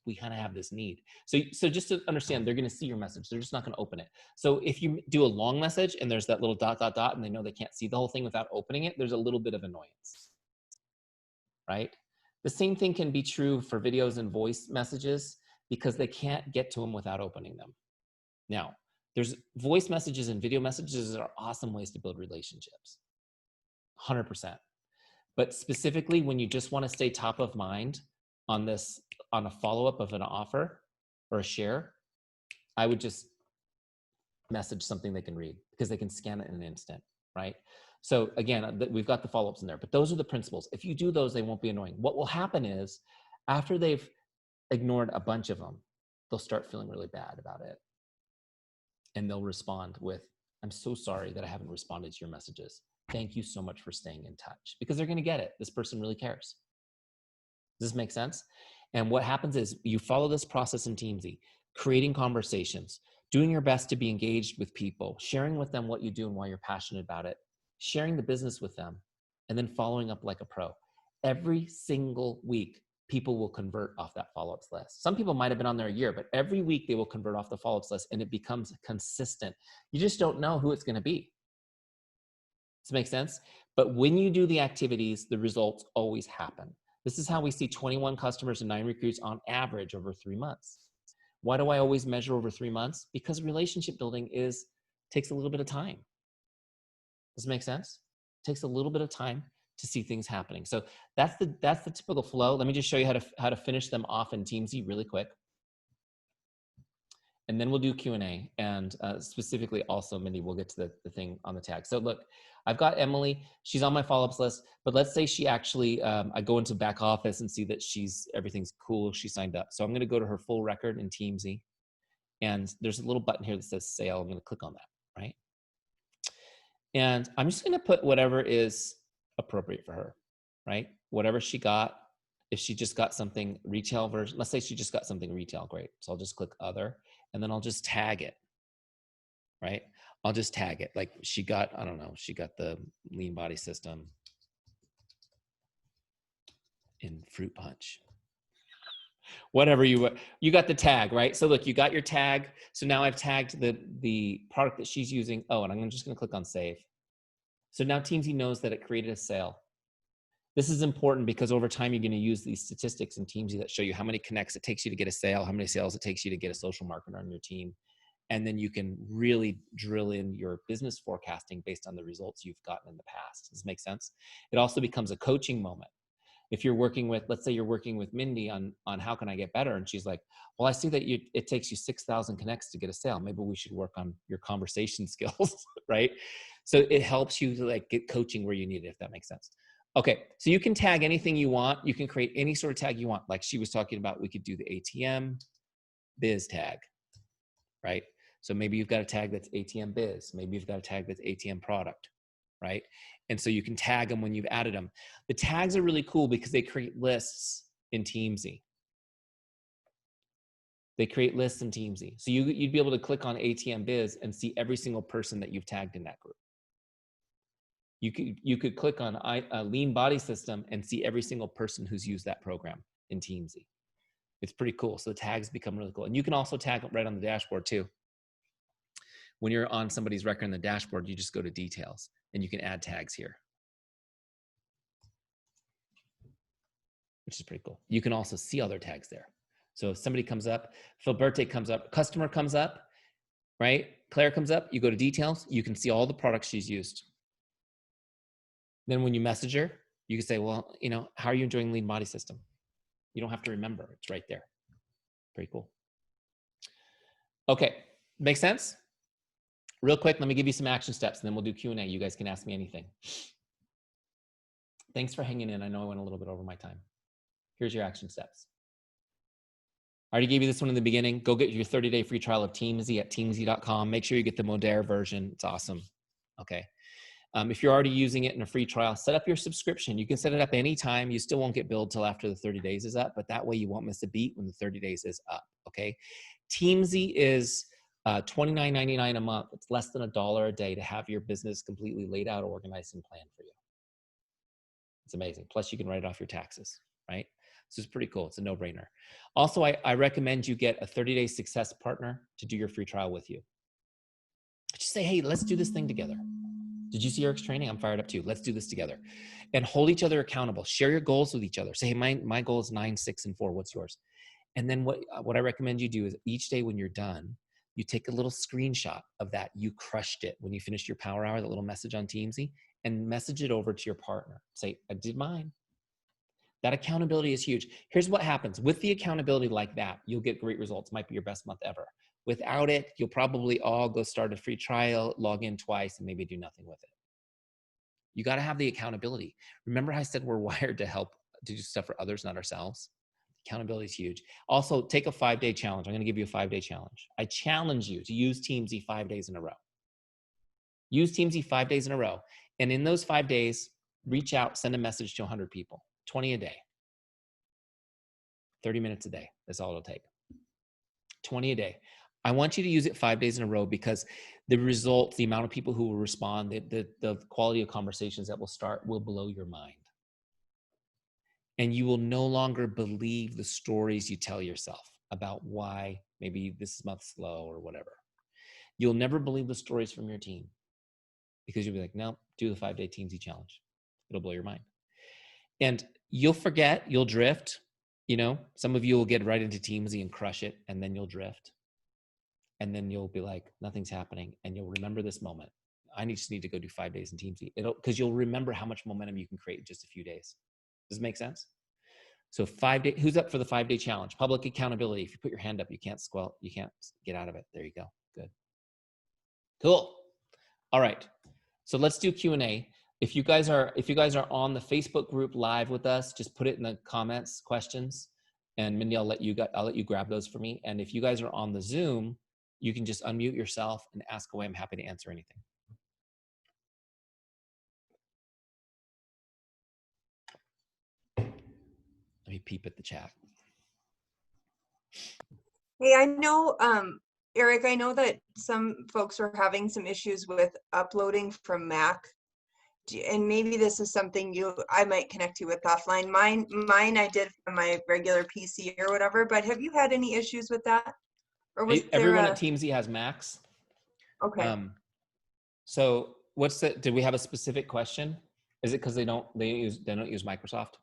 We kind of have this need. So just to understand, they're going to see your message. They're just not going to open it. So if you do a long message and there's that little ... and they know they can't see the whole thing without opening it, there's a little bit of annoyance, right? The same thing can be true for videos and voice messages because they can't get to them without opening them. Now, there's voice messages and video messages that are awesome ways to build relationships, 100%. But specifically, when you just want to stay top of mind on a follow-up of an offer or a share, I would just message something they can read because they can scan it in an instant, right? So again, we've got the follow-ups in there, but those are the principles. If you do those, they won't be annoying. What will happen is after they've ignored a bunch of them, they'll start feeling really bad about it. And they'll respond with, I'm so sorry that I haven't responded to your messages. Thank you so much for staying in touch, because they're going to get it. This person really cares. Does this make sense? And what happens is you follow this process in Teamzy, creating conversations, doing your best to be engaged with people, sharing with them what you do and why you're passionate about it, sharing the business with them, and then following up like a pro. Every single week, people will convert off that follow-ups list. Some people might have been on there a year, but every week they will convert off the follow-ups list and it becomes consistent. You just don't know who it's going to be. Does it make sense? But when you do the activities, the results always happen. This is how we see 21 customers and 9 recruits on average over 3 months. Why do I always measure over 3 months? Because relationship building takes a little bit of time. Does it make sense? It takes a little bit of time to see things happening. So that's the typical flow. Let me just show you how to finish them off in Teamzy really quick. And then we'll do Q&A. And specifically also, Mindy, we'll get to the thing on the tag. So look, I've got Emily. She's on my follow-ups list. But let's say she actually, I go into back office and see that everything's cool. She signed up. So I'm going to go to her full record in Teamzy. And there's a little button here that says sale. I'm going to click on that, right? And I'm just going to put whatever is appropriate for her, right? Whatever she got. If she just got something retail version, let's say she just got something retail, great. So I'll just click other, and then I'll just tag it, right? I'll just tag it. Like she got, I don't know, she got the lean body system in fruit punch. Whatever you got the tag, right? So look, you got your tag. So now I've tagged the product that she's using. Oh, and I'm just going to click on save. So now Teamzy knows that it created a sale. This is important because over time, you're going to use these statistics in Teamzy that show you how many connects it takes you to get a sale, how many sales it takes you to get a social marketer on your team. And then you can really drill in your business forecasting based on the results you've gotten in the past. Does this make sense? It also becomes a coaching moment. If you're working with, let's say you're working with Mindy on how can I get better? And she's like, well, I see that it takes you 6,000 connects to get a sale. Maybe we should work on your conversation skills, right? So it helps you to like get coaching where you need it, if that makes sense. Okay, so you can tag anything you want. You can create any sort of tag you want. Like she was talking about, we could do the ATM biz tag, right? So maybe you've got a tag that's ATM biz. Maybe you've got a tag that's ATM product, right? And so you can tag them when you've added them. The tags are really cool because they create lists in Teamzy. They create lists in Teamzy. So you'd be able to click on ATM biz and see every single person that you've tagged in that group. You could click on a lean body system and see every single person who's used that program in Teamzy. It's pretty cool. So the tags become really cool. And you can also tag right on the dashboard too. When you're on somebody's record in the dashboard, you just go to details and you can add tags here, which is pretty cool. You can also see other tags there. So if somebody comes up, Philberte comes up, customer comes up, right? Claire comes up, you go to details, you can see all the products she's used. Then when you message her, you can say, well, how are you enjoying lean body system? You don't have to remember, it's right there. Pretty cool. Okay, make sense? Real quick, let me give you some action steps and then we'll do Q&A. You guys can ask me anything. Thanks for hanging in. I know I went a little bit over my time. Here's your action steps. I already gave you this one in the beginning. Go get your 30-day free trial of Teamzy at teamzy.com. Make sure you get the Modere version. It's awesome. Okay. If you're already using it in a free trial, set up your subscription. You can set it up anytime. You still won't get billed till after the 30 days is up, but that way you won't miss a beat when the 30 days is up, okay? Teamzy is $29.99 a month. It's less than $1 a day to have your business completely laid out, organized, and planned for you. It's amazing. Plus, you can write off your taxes, right? So it's pretty cool. It's a no-brainer. Also, I recommend you get a 30-day success partner to do your free trial with you. Just say, hey, let's do this thing together. Did you see Eric's training? I'm fired up too. Let's do this together. And hold each other accountable. Share your goals with each other. Say, hey, my goal is 9, 6, and 4. What's yours? And then what I recommend you do is each day when you're done, you take a little screenshot of that. You crushed it when you finished your power hour, that little message on Teamzy, and message it over to your partner. Say, I did mine. That accountability is huge. Here's what happens. With the accountability like that, you'll get great results. Might be your best month ever. Without it, you'll probably all go start a free trial, log in twice, and maybe do nothing with it. You got to have the accountability. Remember how I said we're wired to help to do stuff for others, not ourselves? Accountability is huge. Also, take a 5-day challenge. I'm going to give you a 5-day challenge. I challenge you to use Teamzy 5 days in a row. Use Teamzy 5 days in a row. And in those 5 days, reach out, send a message to 100 people, 20 a day, 30 minutes a day. That's all it'll take. 20 a day. I want you to use it 5 days in a row because the results, the amount of people who will respond, the quality of conversations that will start will blow your mind. And you will no longer believe the stories you tell yourself about why maybe this month's slow or whatever. You'll never believe the stories from your team because you'll be like, no, do the 5-day Teamzy challenge. It'll blow your mind. And you'll forget, you'll drift. You know, some of you will get right into Teamzy and crush it, and then you'll drift. And then you'll be like, nothing's happening. And you'll remember this moment. I just need to go do 5 days in Teamzy. Because you'll remember how much momentum you can create in just a few days. Does it make sense? So 5 days, who's up for the 5-day challenge? Public accountability. If you put your hand up, you can't squelch, you can't get out of it. There you go. Good. Cool. All right. So let's do Q&A. If you guys are on the Facebook group live with us, just put it in the comments, questions, and Mindy, I'll let you grab those for me. And if you guys are on the Zoom, you can just unmute yourself and ask away. I'm happy to answer anything. Let me peep at the chat. Hey, I know, Eric, I know that some folks are having some issues with uploading from Mac. And maybe this is something I might connect you with offline. Mine I did from my regular PC or whatever, but have you had any issues with that? Or was everyone at Teamzy has Macs? Okay. So did we have a specific question? Is it because they don't use Microsoft?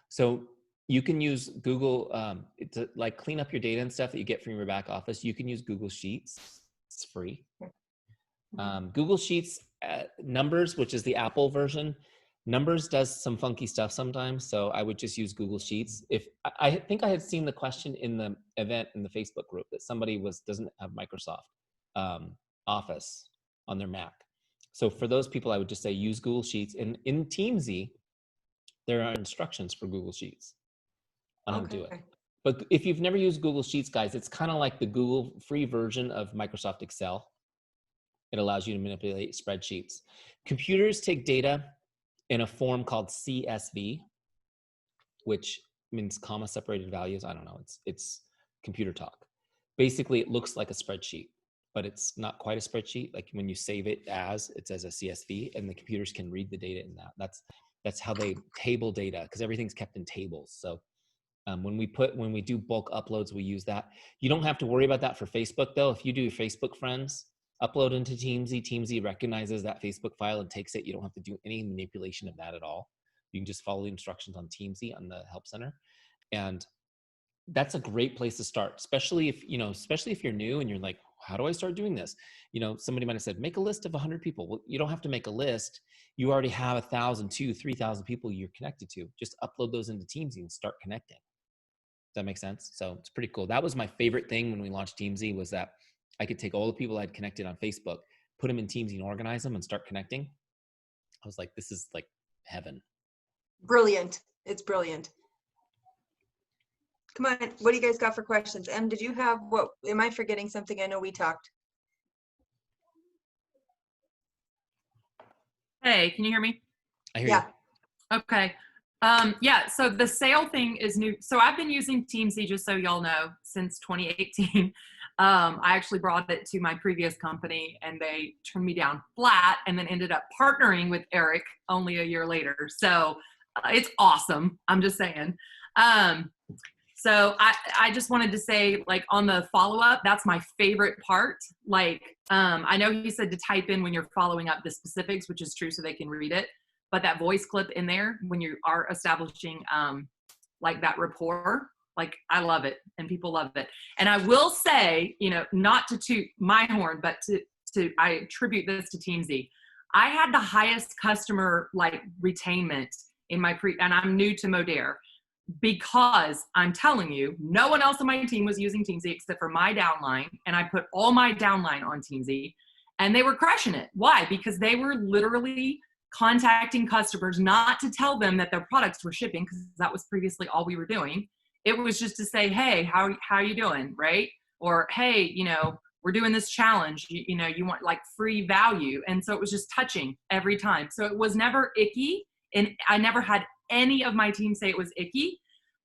So you can use Google to like clean up your data and stuff that you get from your back office. You can use Google Sheets. It's free. Google Sheets Numbers, which is the Apple version, Numbers does some funky stuff sometimes. So I would just use Google Sheets. If I think I had seen the question in the event in the Facebook group that somebody doesn't have Microsoft Office on their Mac. So for those people, I would just say use Google Sheets. And in Teamzy, there are instructions for Google Sheets on how to do it. But if you've never used Google Sheets, guys, it's kind of like the Google free version of Microsoft Excel. It allows you to manipulate spreadsheets. Computers take data in a form called CSV, which means comma separated values. I don't know, it's computer talk. Basically, it looks like a spreadsheet, but it's not quite a spreadsheet. Like when you save it it's as a CSV, and the computers can read the data in that. That's how they table data, because everything's kept in tables. So when we do bulk uploads, we use that. You don't have to worry about that for Facebook though. If you do your Facebook friends upload into Teamzy recognizes that Facebook file and takes it. You don't have to do any manipulation of that at all. You can just follow the instructions on Teamzy on the Help Center. And that's a great place to start, especially if you're new and you're like, how do I start doing this? Somebody might have said, make a list of 100 people. Well, you don't have to make a list. You already have 1,000, 2,000, 3,000 people you're connected to. Just upload those into Teamzy and start connecting. Does that make sense? So it's pretty cool. That was my favorite thing when we launched Teamzy, was that I could take all the people I'd connected on Facebook, put them in Teamzy and organize them and start connecting. I was like, this is like heaven. Brilliant. It's brilliant. Come on, what do you guys got for questions? Em, did you have am I forgetting something? I know we talked. Hey, can you hear me? I hear you. Okay. Yeah, so the sale thing is new. So I've been using Teamzy, just so y'all know, since 2018. I actually brought it to my previous company and they turned me down flat, and then ended up partnering with Eric only a year later. So it's awesome. I'm just saying. So I just wanted to say, like, on the follow-up, that's my favorite part. Like, I know he said to type in when you're following up the specifics, which is true, so they can read it. But that voice clip in there, when you are establishing like that rapport, like, I love it and people love it. And I will say, not to toot my horn, but I attribute this to Teamzy. I had the highest customer retainment in my and I'm new to Modere, because I'm telling you, no one else on my team was using Teamzy except for my downline. And I put all my downline on Teamzy and they were crushing it. Why? Because they were literally contacting customers, not to tell them that their products were shipping, because that was previously all we were doing. It was just to say, hey, how are you doing, right? Or, hey, we're doing this challenge, you want like free value. And so it was just touching every time. So it was never icky. And I never had any of my team say it was icky,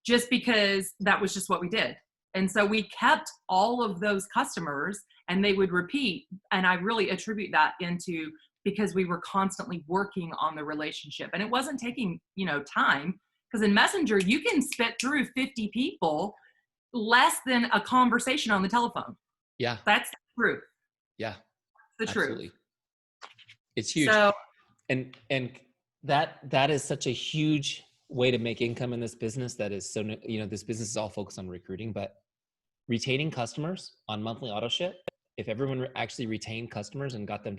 just because that was just what we did. And so we kept all of those customers and they would repeat. And I really attribute that into, because we were constantly working on the relationship, and it wasn't taking, time, Because in Messenger, you can spit through 50 people less than a conversation on the telephone. Yeah. That's the truth. Yeah. The Absolutely. truth. It's huge. So, and that is such a huge way to make income in this business. That is so, this business is all focused on recruiting, but retaining customers on monthly auto ship, if everyone actually retained customers and got them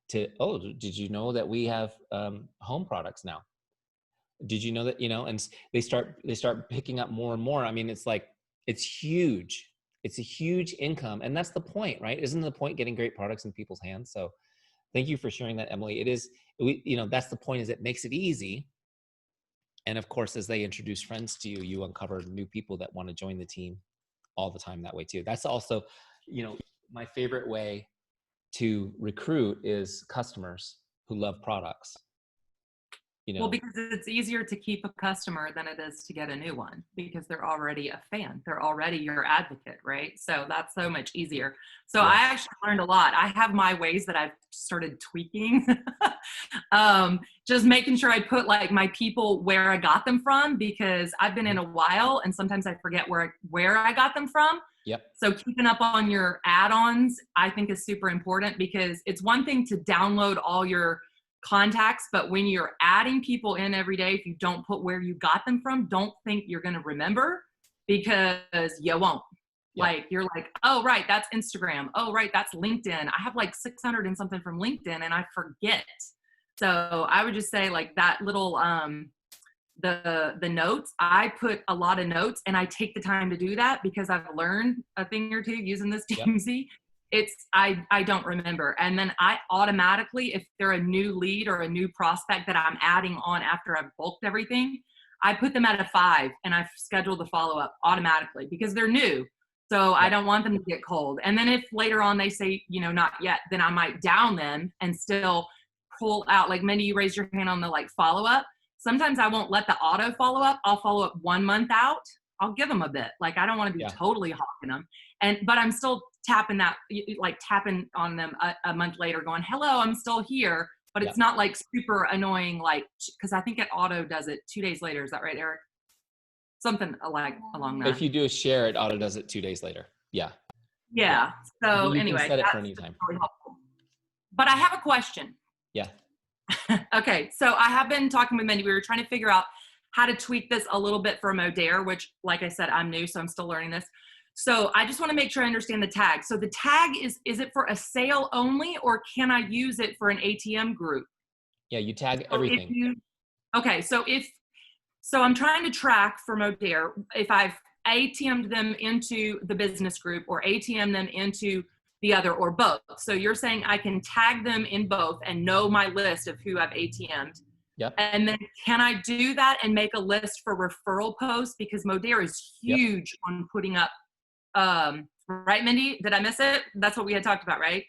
to, oh, did you know that we have home products now? Did you know that, and they start picking up more and more. I mean, it's huge. It's a huge income. And that's the point, right? Isn't the point getting great products in people's hands? So thank you for sharing that, Emily. That's the point, is it makes it easy. And of course, as they introduce friends to you, you uncover new people that want to join the team all the time that way too. That's also, my favorite way to recruit is customers who love products. Well, because it's easier to keep a customer than it is to get a new one, because they're already a fan. They're already your advocate, right? So that's so much easier. So Yes. I actually learned a lot. I have my ways that I've started tweaking. Just making sure I put like my people where I got them from, because I've been in a while and sometimes I forget where I got them from. Yep. So keeping up on your add-ons, I think, is super important, because it's one thing to download all your contacts, but when you're adding people in every day, if you don't put where you got them from, don't think you're going to remember, because you won't. Yep. Like, you're like, oh, right, that's Instagram. Oh, right, that's LinkedIn. I have like 600 and something from LinkedIn and I forget. So I would just say, like, that little, the notes, I put a lot of notes, and I take the time to do that because I've learned a thing or two using this Teamzy. Yep. I don't remember. And then I automatically, if they're a new lead or a new prospect that I'm adding on after I've bulked everything, I put them at a 5 and I schedule the follow-up automatically because they're new. So I don't want them to get cold. And then if later on they say, not yet, then I might down them and still pull out, like, Mindy, you raised your hand on the like follow-up. Sometimes I won't let the auto follow up. I'll follow up 1 month out. I'll give them a bit. Like, I don't want to be totally hawking them. But I'm still tapping on them a month later going, hello, I'm still here. But it's not like super annoying, like, because I think auto does it 2 days later. Is that right, Eric? Something like along that. If you do a share, it auto does it 2 days later. Yeah. Yeah. So you anyway, can set it that's for any time. really helpful. But I have a question. Yeah. Okay. So I have been talking with Mindy. We were trying to figure out how to tweak this a little bit for Modere, which, like I said, I'm new, so I'm still learning this. So I just want to make sure I understand the tag. So the tag is it for a sale only, or can I use it for an ATM group? Yeah, you tag everything. So I'm trying to track for Modere if I've ATM'd them into the business group or ATM them into the other, or both. So you're saying I can tag them in both and know my list of who I've ATM'd. Yep. And then can I do that and make a list for referral posts? Because Modere is huge on putting up, right, Mindy? Did I miss it? That's what we had talked about, right?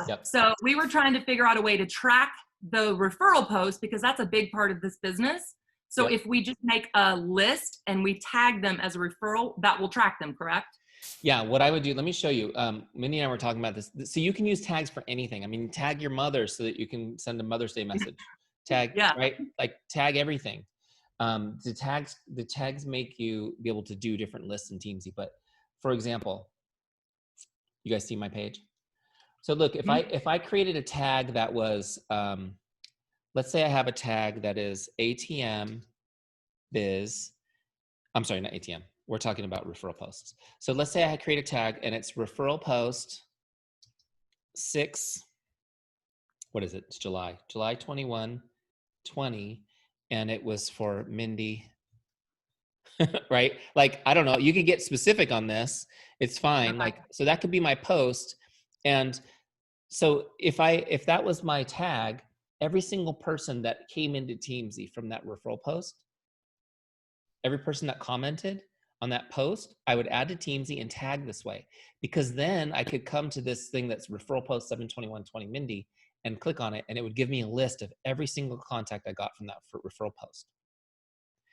Yep. So we were trying to figure out a way to track the referral posts, because that's a big part of this business. So if we just make a list and we tag them as a referral, that will track them, correct? Yeah, what I would do, let me show you. Mindy and I were talking about this. So you can use tags for anything. I mean, tag your mother so that you can send a Mother's Day message. Tag, right? Like, tag everything. The tags make you be able to do different lists in Teamzy. But for example, you guys see my page? So look, if I created a tag that was, let's say I have a tag that is ATM biz. I'm sorry, not ATM. We're talking about referral posts. So let's say I create a tag and it's referral post 6. What is it? It's July 21, 20. And it was for Mindy, right? Like, I don't know. You can get specific on this. It's fine. Like, so that could be my post. And so if that was my tag, every single person that came into Teamzy from that referral post, every person that commented on that post, I would add to Teamzy and tag this way, because then I could come to this thing that's referral post 7/21/20 Mindy and click on it, and it would give me a list of every single contact I got from that referral post.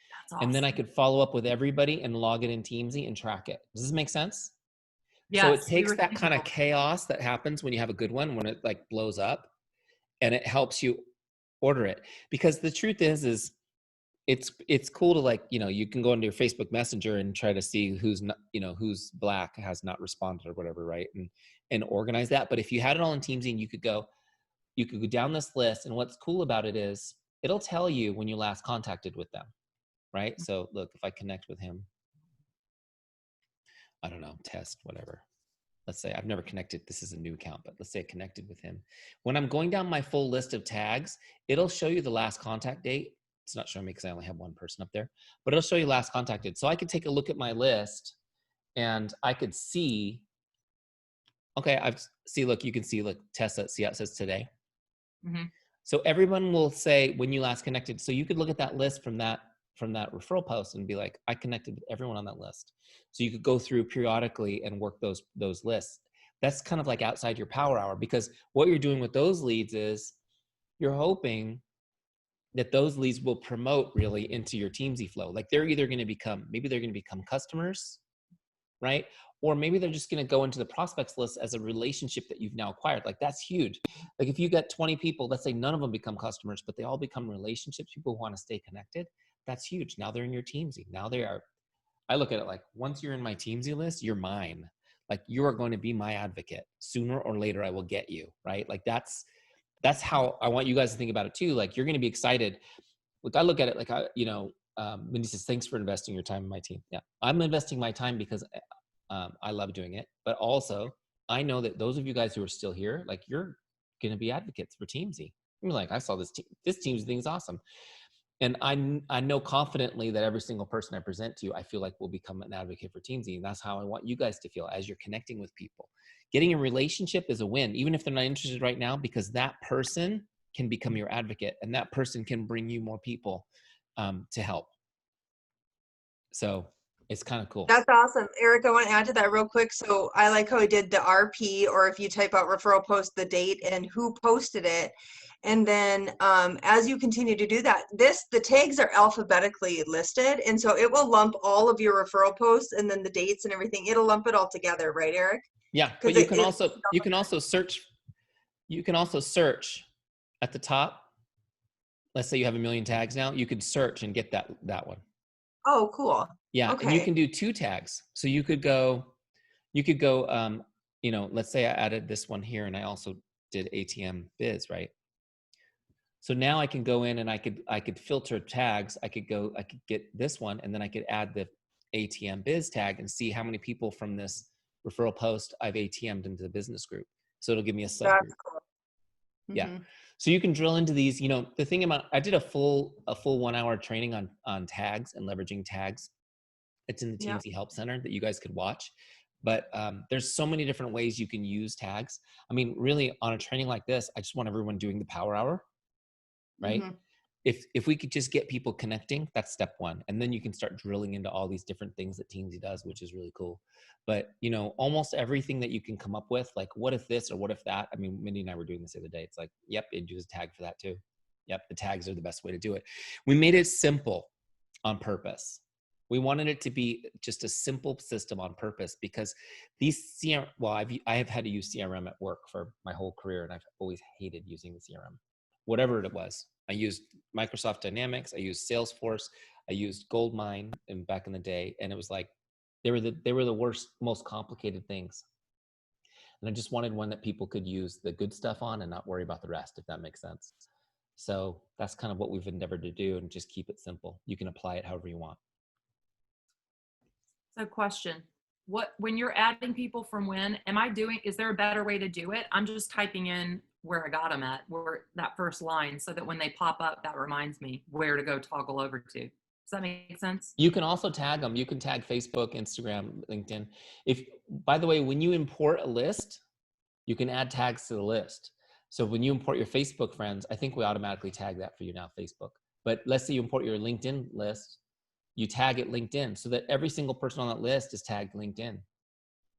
That's awesome. And then I could follow up with everybody and log it in Teamzy and track it. Does this make sense? Yes. So it takes that kind of chaos that happens when you have a good one, when it like blows up, and it helps you order it. Because the truth is it's cool to like, you can go into your Facebook Messenger and try to see who's not, who's black has not responded or whatever, right? And organize that. But if you had it all in Teamzy and you could go down this list, and what's cool about it is it'll tell you when you last contacted with them, right? So look, if I connect with him, I don't know, test, whatever. Let's say I've never connected. This is a new account, but let's say I connected with him. When I'm going down my full list of tags, it'll show you the last contact date. It's not showing me because I only have one person up there, but it'll show you last contacted. So I could take a look at my list and I could see, okay, look, you can see, look, Tessa, see how it says today. Mm-hmm. So everyone will say when you last connected. So you could look at that list from that referral post and be like, I connected with everyone on that list. So you could go through periodically and work those lists. That's kind of like outside your power hour, because what you're doing with those leads is you're hoping that those leads will promote really into your Teamzy flow. Like they're either going to become, maybe they're going to become customers, right? Or maybe they're just going to go into the prospects list as a relationship that you've now acquired. Like that's huge. Like if you got 20 people, let's say none of them become customers, but they all become relationships, people who want to stay connected. That's huge. Now they're in your Teamzy. Now they are, I look at it like, once you're in my Teamzy list, you're mine. Like you are going to be my advocate. Sooner or later, I will get you, right? Like that's how I want you guys to think about it too. Like you're going to be excited. Look, I look at it like, Mindy says, thanks for investing your time in my team. Yeah, I'm investing my time because I love doing it. But also, I know that those of you guys who are still here, like you're going to be advocates for Teamzy. You're like, I saw this Teamzy thing is awesome. And I know confidently that every single person I present to you, I feel like will become an advocate for Teamzy. And that's how I want you guys to feel as you're connecting with people. Getting a relationship is a win, even if they're not interested right now, because that person can become your advocate and that person can bring you more people to help. So it's kind of cool. That's awesome. Eric, I want to add to that real quick. So I like how he did the RP, or if you type out referral post, the date and who posted it. And then as you continue to do that, the tags are alphabetically listed. And so it will lump all of your referral posts and then the dates and everything. It'll lump it all together, right, Eric? Yeah, but you can also search at the top. Let's say you have 1 million tags now, you could search and get that one. Oh, cool. Yeah, okay. And you can do 2 tags. So you could go, let's say I added this one here and I also did ATM biz, right? So now I can go in and I could filter tags. I could get this one and then I could add the ATM biz tag and see how many people from this referral post I've ATM'd into the business group. So it'll give me a subgroup. That's cool. Yeah. Mm-hmm. So you can drill into these, the thing about, I did a full 1 hour training on tags and leveraging tags. It's in the Teamzy Help Center that you guys could watch. But there's so many different ways you can use tags. I mean, really on a training like this, I just want everyone doing the power hour, right? Mm-hmm. If we could just get people connecting, that's step 1. And then you can start drilling into all these different things that Teamzy does, which is really cool. But, almost everything that you can come up with, like what if this or what if that? I mean, Mindy and I were doing this the other day. It's like, yep, it'd use a tag for that too. Yep, the tags are the best way to do it. We made it simple on purpose. We wanted it to be just a simple system on purpose because these CRM, I have had to use CRM at work for my whole career and I've always hated using the CRM, whatever it was. I used Microsoft Dynamics, I used Salesforce, I used Goldmine back in the day, and it was like they were the worst, most complicated things. And I just wanted one that people could use the good stuff on and not worry about the rest, if that makes sense. So that's kind of what we've endeavored to do and just keep it simple. You can apply it however you want. So question, when you're adding people from when, is there a better way to do it? I'm just typing in where I got them at, where that first line, so that when they pop up, that reminds me where to go toggle over to. Does that make sense? You can also tag them. You can tag Facebook, Instagram, LinkedIn. By the way, when you import a list, you can add tags to the list. So when you import your Facebook friends, I think we automatically tag that for you now, Facebook. But let's say you import your LinkedIn list, you tag it LinkedIn so that every single person on that list is tagged LinkedIn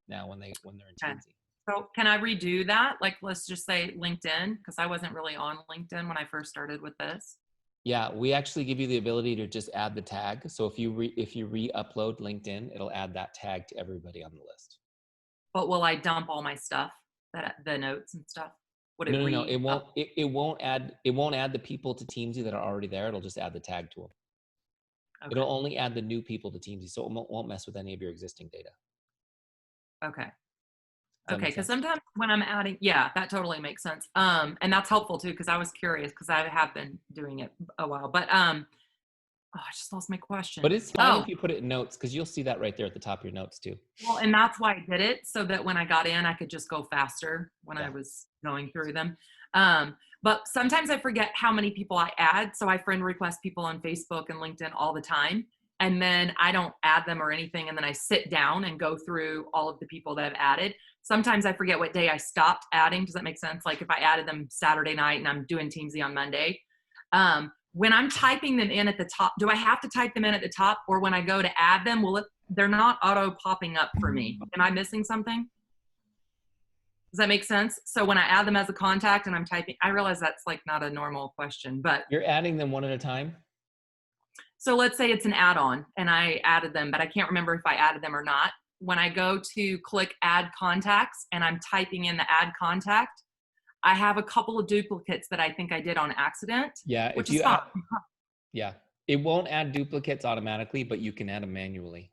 now when they're in Teamzy. So can I redo that? Like, let's just say LinkedIn, because I wasn't really on LinkedIn when I first started with this. Yeah, we actually give you the ability to just add the tag. So if you re-upload LinkedIn, it'll add that tag to everybody on the list. But will I dump all my stuff, the notes and stuff? Would it No, it won't. It won't add the people to Teamzy that are already there. It'll just add the tag to them. Okay. It'll only add the new people to Teamzy, so it won't mess with any of your existing data. Okay. Does that Okay, make because sense? sometimes when I'm adding, yeah, that totally makes sense. And that's helpful too, because I was curious because I have been doing it a while. But oh, I just lost my But question. it's fine Oh, if you put it in notes, because you'll see that right there at the top of your notes too. well, and that's why I did it, so that when I got in, I could just go faster when I Yeah. was going through them. But sometimes I forget how many people I add. So I friend request people on Facebook and LinkedIn all the time. And then I don't add them or anything. And then I sit down and go through all of the people that I've added. Sometimes I forget what day I stopped adding. Does that make sense? Like if I added them Saturday night and I'm doing Teamzy on Monday. When I'm typing them in at the top, do I have to type them in at the top, or when I go to add them, they're not auto popping up for me? Am I missing something? Does that make sense? So when I add them as a contact and I'm typing, I realize that's like not a normal question, but You're adding them one at a time? so let's say it's an add-on and I added them, but I can't remember if I added them or not. When I go to click add contacts and I'm typing in the add contact, I have a couple of duplicates that I think I did on accident, Yeah, which if is you fine. add, yeah, it won't add duplicates automatically, but you can add them manually.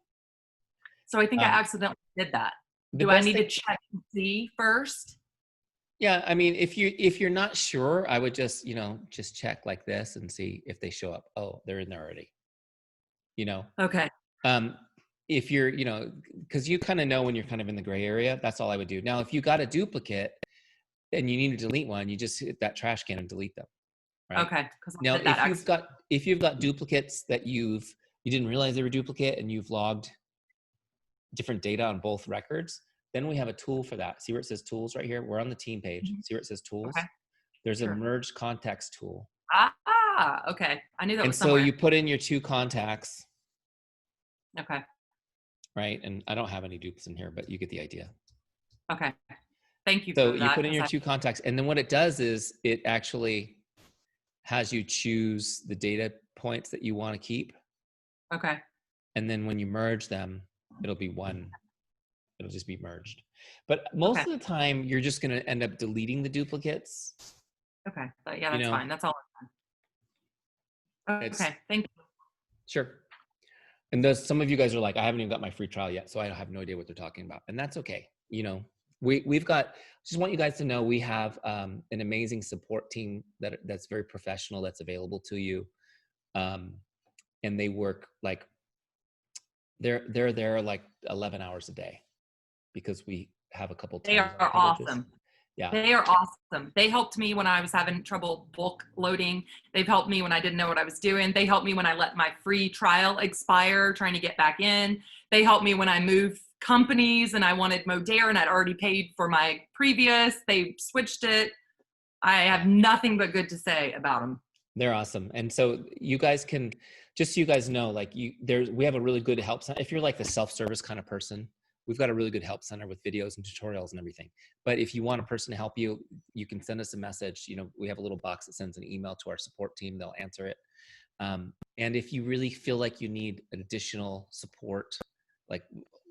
So I think I accidentally did that. Do I need to check and see first? Yeah, I mean, if you're not sure, I would just just check like this and see if they show up. Oh, they're in there already. Okay. If you're because you kind of know when you're kind of in the gray area. That's all I would do. Now, if you got a duplicate and you need to delete one, you just hit that trash can and delete them. Right. Okay. Because Now, if you've got duplicates that you didn't realize they were duplicate and you've logged different data on both records, then we have a tool for that. See where it says tools right here? We're on the team page. See where it says tools? Okay. There's a Sure. merge contacts tool. Okay. I knew that And was so somewhere. you put in your two contacts, Okay. right? And I don't have any dupes in here, but you get the idea. Okay. Thank you So for you that. put in your two contacts, and then what it does is it actually has you choose the data points that you want to keep. Okay. And then when you merge them, it'll be one. It'll just be merged. But most of the time, you're just going to end up deleting the duplicates. Okay. But yeah, that's fine. That's all. Okay. Thank you. Sure. And some of you guys are like, I haven't even got my free trial yet, so I have no idea what they're talking about. And that's okay. We've got, just want you guys to know, we have an amazing support team that's very professional, that's available to you. And they work like, they're there like 11 hours a day, because we have a couple They times. are awesome. Yeah. They are awesome. They helped me when I was having trouble bulk loading. They've helped me when I didn't know what I was doing. They helped me when I let my free trial expire, trying to get back in. They helped me when I moved companies and I wanted Modere and I'd already paid for my previous. They switched it. I have nothing but good to say about them. They're awesome. And so you guys can, just so you guys know, like we have a really good help center. If you're like the self-service kind of person, we've got a really good help center with videos and tutorials and everything. But if you want a person to help you, you can send us a message. We have a little box that sends an email to our support team. They'll answer it. And if you really feel like you need additional support, like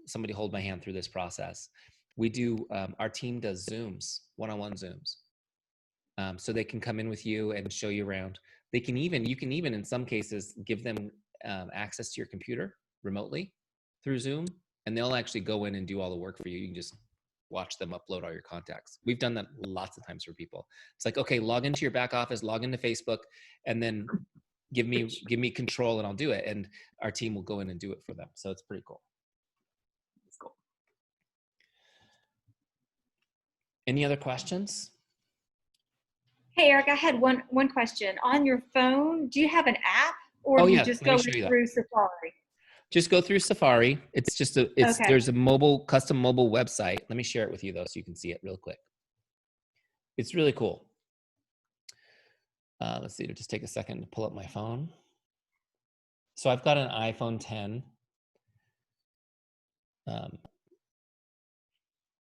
somebody hold my hand through this process, we do, our team does Zooms, one-on-one Zooms. So they can come in with you and show you around. You can even in some cases give them access to your computer remotely through Zoom, and they'll actually go in and do all the work for you. You can just watch them upload all your contacts. We've done that lots of times for people. It's like, okay, log into your back office, log into Facebook, and then give me control and I'll do it. And our team will go in and do it for them. So it's pretty cool. It's cool. Any other questions? Hey, Eric, I had one question. On your phone, do you have an app, or do you just go through Safari? Just go through Safari. It's just there's a custom mobile website. Let me share it with you though, so you can see it real quick. It's really cool. Let's see, it'll just take a second to pull up my phone. So I've got an iPhone 10.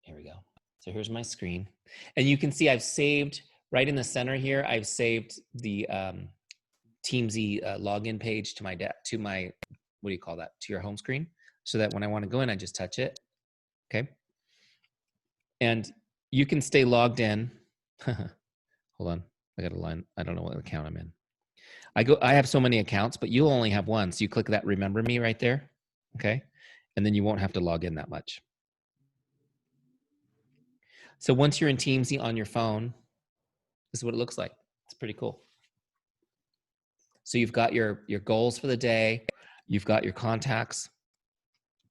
Here we go. So here's my screen. And you can see I've saved, right in the center here, I've saved the Teamzy login page to my, what do you call that? To your home screen. So that when I want to go in, I just touch it. Okay. And you can stay logged in. Hold on. I got a line. I don't know what account I'm in. I have so many accounts, but you'll only have one. So you click that remember me right there. Okay. And then you won't have to log in that much. So once you're in Teamzy on your phone, this is what it looks like. It's pretty cool. So you've got your goals for the day. You've got your contacts,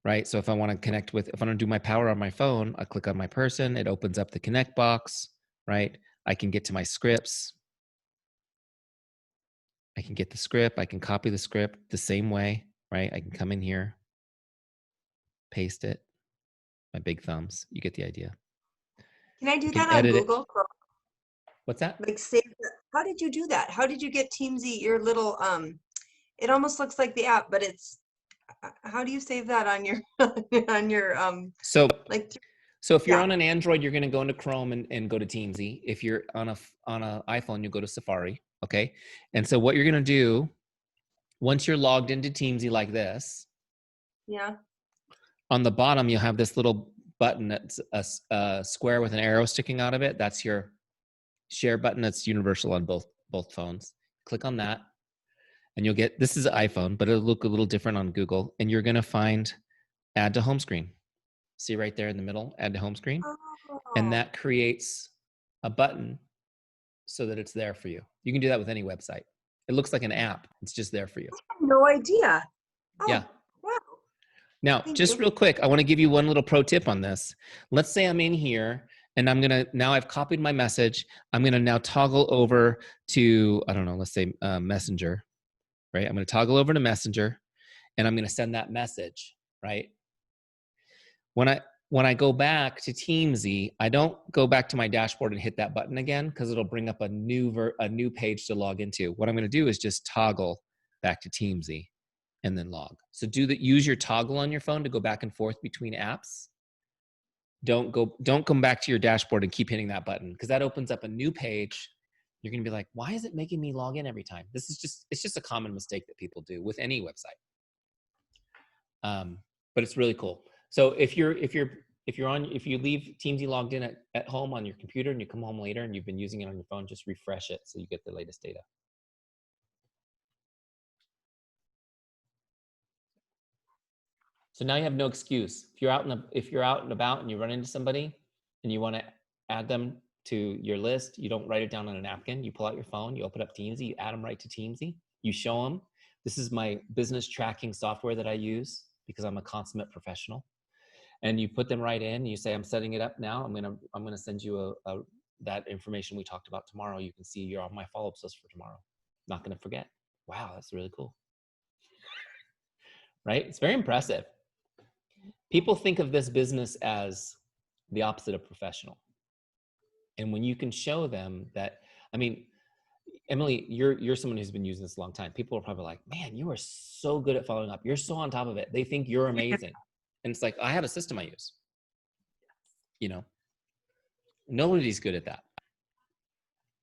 right? So if I want to connect with, if I want to do my power on my phone, I click on my person. It opens up the connect box, right? I can get to my scripts. I can get the script. I can copy the script the same way, right? I can come in here, paste it. My big thumbs. You get the idea. Can I do that on Google Chrome? What's that? Like save the, how did you do that? How did you get Teamzy, your little, it almost looks like the app, but it's, how do you save that on your, on your, so if you're yeah. on an Android, you're going to go into Chrome and go to Teamzy. If you're on a iPhone, you go to Safari. Okay. And so what you're going to do once you're logged into Teamzy like this, yeah, on the bottom, you'll have this little button that's a square with an arrow sticking out of it. That's your share button. That's universal on both phones. Click on that and you'll get, this is an iPhone, but it'll look a little different on Google, and you're going to find add to home screen. See right there in the middle, add to home screen. oh. And that creates a button so that it's there for you. You can do that with any website. It looks like an app. It's just there for you. I have no idea. Oh, yeah. Wow. Now, just real quick, I want to give you one little pro tip on this. Let's say I'm in here and I'm going to, now I've copied my message. I'm going to now toggle over to, I don't know, let's say Messenger, right? I'm going to toggle over to Messenger and I'm going to send that message, right? When I go back to Teamzy, I don't go back to my dashboard and hit that button again because it'll bring up a new page to log into. What I'm going to do is just toggle back to Teamzy and then log. So use your toggle on your phone to go back and forth between apps. Don't come back to your dashboard and keep hitting that button because that opens up a new page. You're going to be like, why is it making me log in every time? It's just a common mistake that people do with any website. But it's really cool. So if you leave Teamzy logged in at home on your computer and you come home later and you've been using it on your phone, just refresh it so you get the latest data. So now you have no excuse. If you're out and about and you run into somebody and you want to add them to your list, you don't write it down on a napkin. You pull out your phone, you open up Teamzy, you add them right to Teamzy. You show them, this is my business tracking software that I use because I'm a consummate professional. And you put them right in. You say, I'm setting it up now. I'm gonna send you that information we talked about tomorrow. You can see you're on my follow-up list for tomorrow. Not gonna forget. Wow, that's really cool. Right? It's very impressive. People think of this business as the opposite of professional. And when you can show them that, I mean, Emily, you're someone who's been using this a long time. People are probably like, man, you are so good at following up. You're so on top of it. They think you're amazing. And it's like, I have a system I use. You know, nobody's good at that.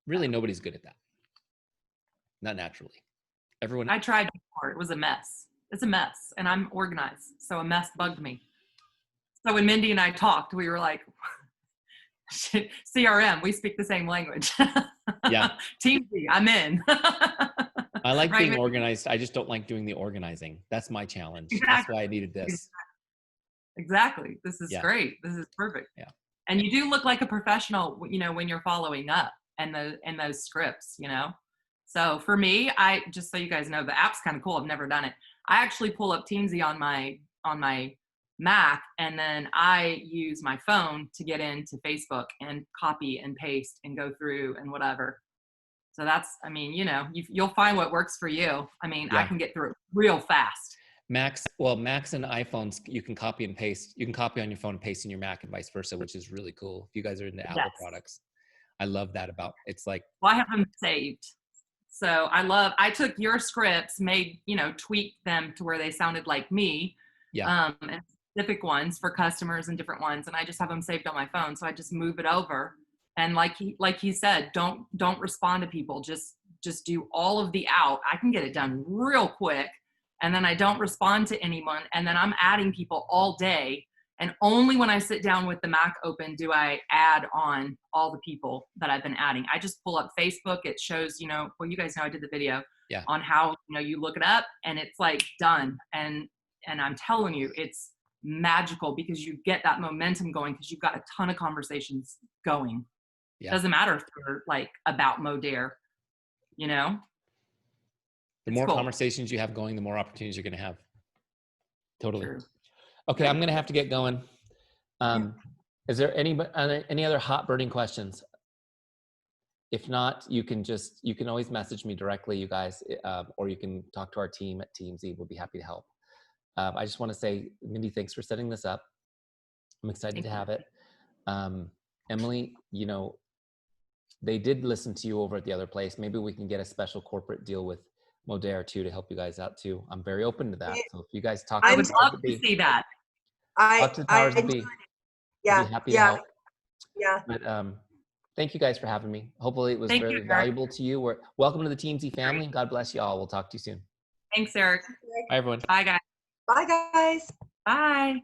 Really, nobody's good at that. Not naturally. Everyone. I tried before. It was a mess. It's a mess. And I'm organized. So a mess bugged me. So when Mindy and I talked, we were like, CRM, we speak the same language. Yeah. Teamzy, I'm in. I like being organized. I just don't like doing the organizing. That's my challenge. Exactly. That's why I needed this. Exactly. This is great. This is perfect. Yeah. And you do look like a professional, you know, when you're following up and those scripts, you know. So for me, just so you guys know, the app's kind of cool. I've never done it. I actually pull up Teamzy on my Mac, and then I use my phone to get into Facebook and copy and paste and go through and whatever. So that's, I mean, you know, you'll find what works for you. I mean, I can get through it real fast. Macs and iPhones, you can copy and paste. You can copy on your phone and paste in your Mac and vice versa, which is really cool. If you guys are into Apple products, I love that about it's like. Well, I have them saved. So I took your scripts, tweaked them to where they sounded like me. Yeah. And specific ones for customers and different ones. And I just have them saved on my phone. So I just move it over. And like he said, don't respond to people. Just do all of the out. I can get it done real quick. And then I don't respond to anyone. And then I'm adding people all day. And only when I sit down with the Mac open do I add on all the people that I've been adding. I just pull up Facebook. It shows, you know, well, you guys know I did the video on how, you know, you look it up and it's like done. And I'm telling you, it's magical because you get that momentum going because you've got a ton of conversations going. Doesn't matter if they're like about Modere, you know? The more conversations you have going, the more opportunities you're going to have. Totally. True. Okay, I'm going to have to get going. Is there any other hot burning questions? If not, you can always message me directly, you guys, or you can talk to our team at Teamzy. We'll be happy to help. I just want to say, Mindy, thanks for setting this up. I'm excited to have it. Emily, you know, they did listen to you over at the other place. Maybe we can get a special corporate deal with Modere too to help you guys out too. I'm very open to that. So if you guys talk, I would love to see that. Talk to the powers that be. Yeah. I'd be happy to help. Yeah. But thank you guys for having me. Hopefully it was very valuable to you. Welcome to the Teamzy family. God bless you all. We'll talk to you soon. Thanks, Eric. Bye, everyone. Bye, guys. Bye, guys. Bye.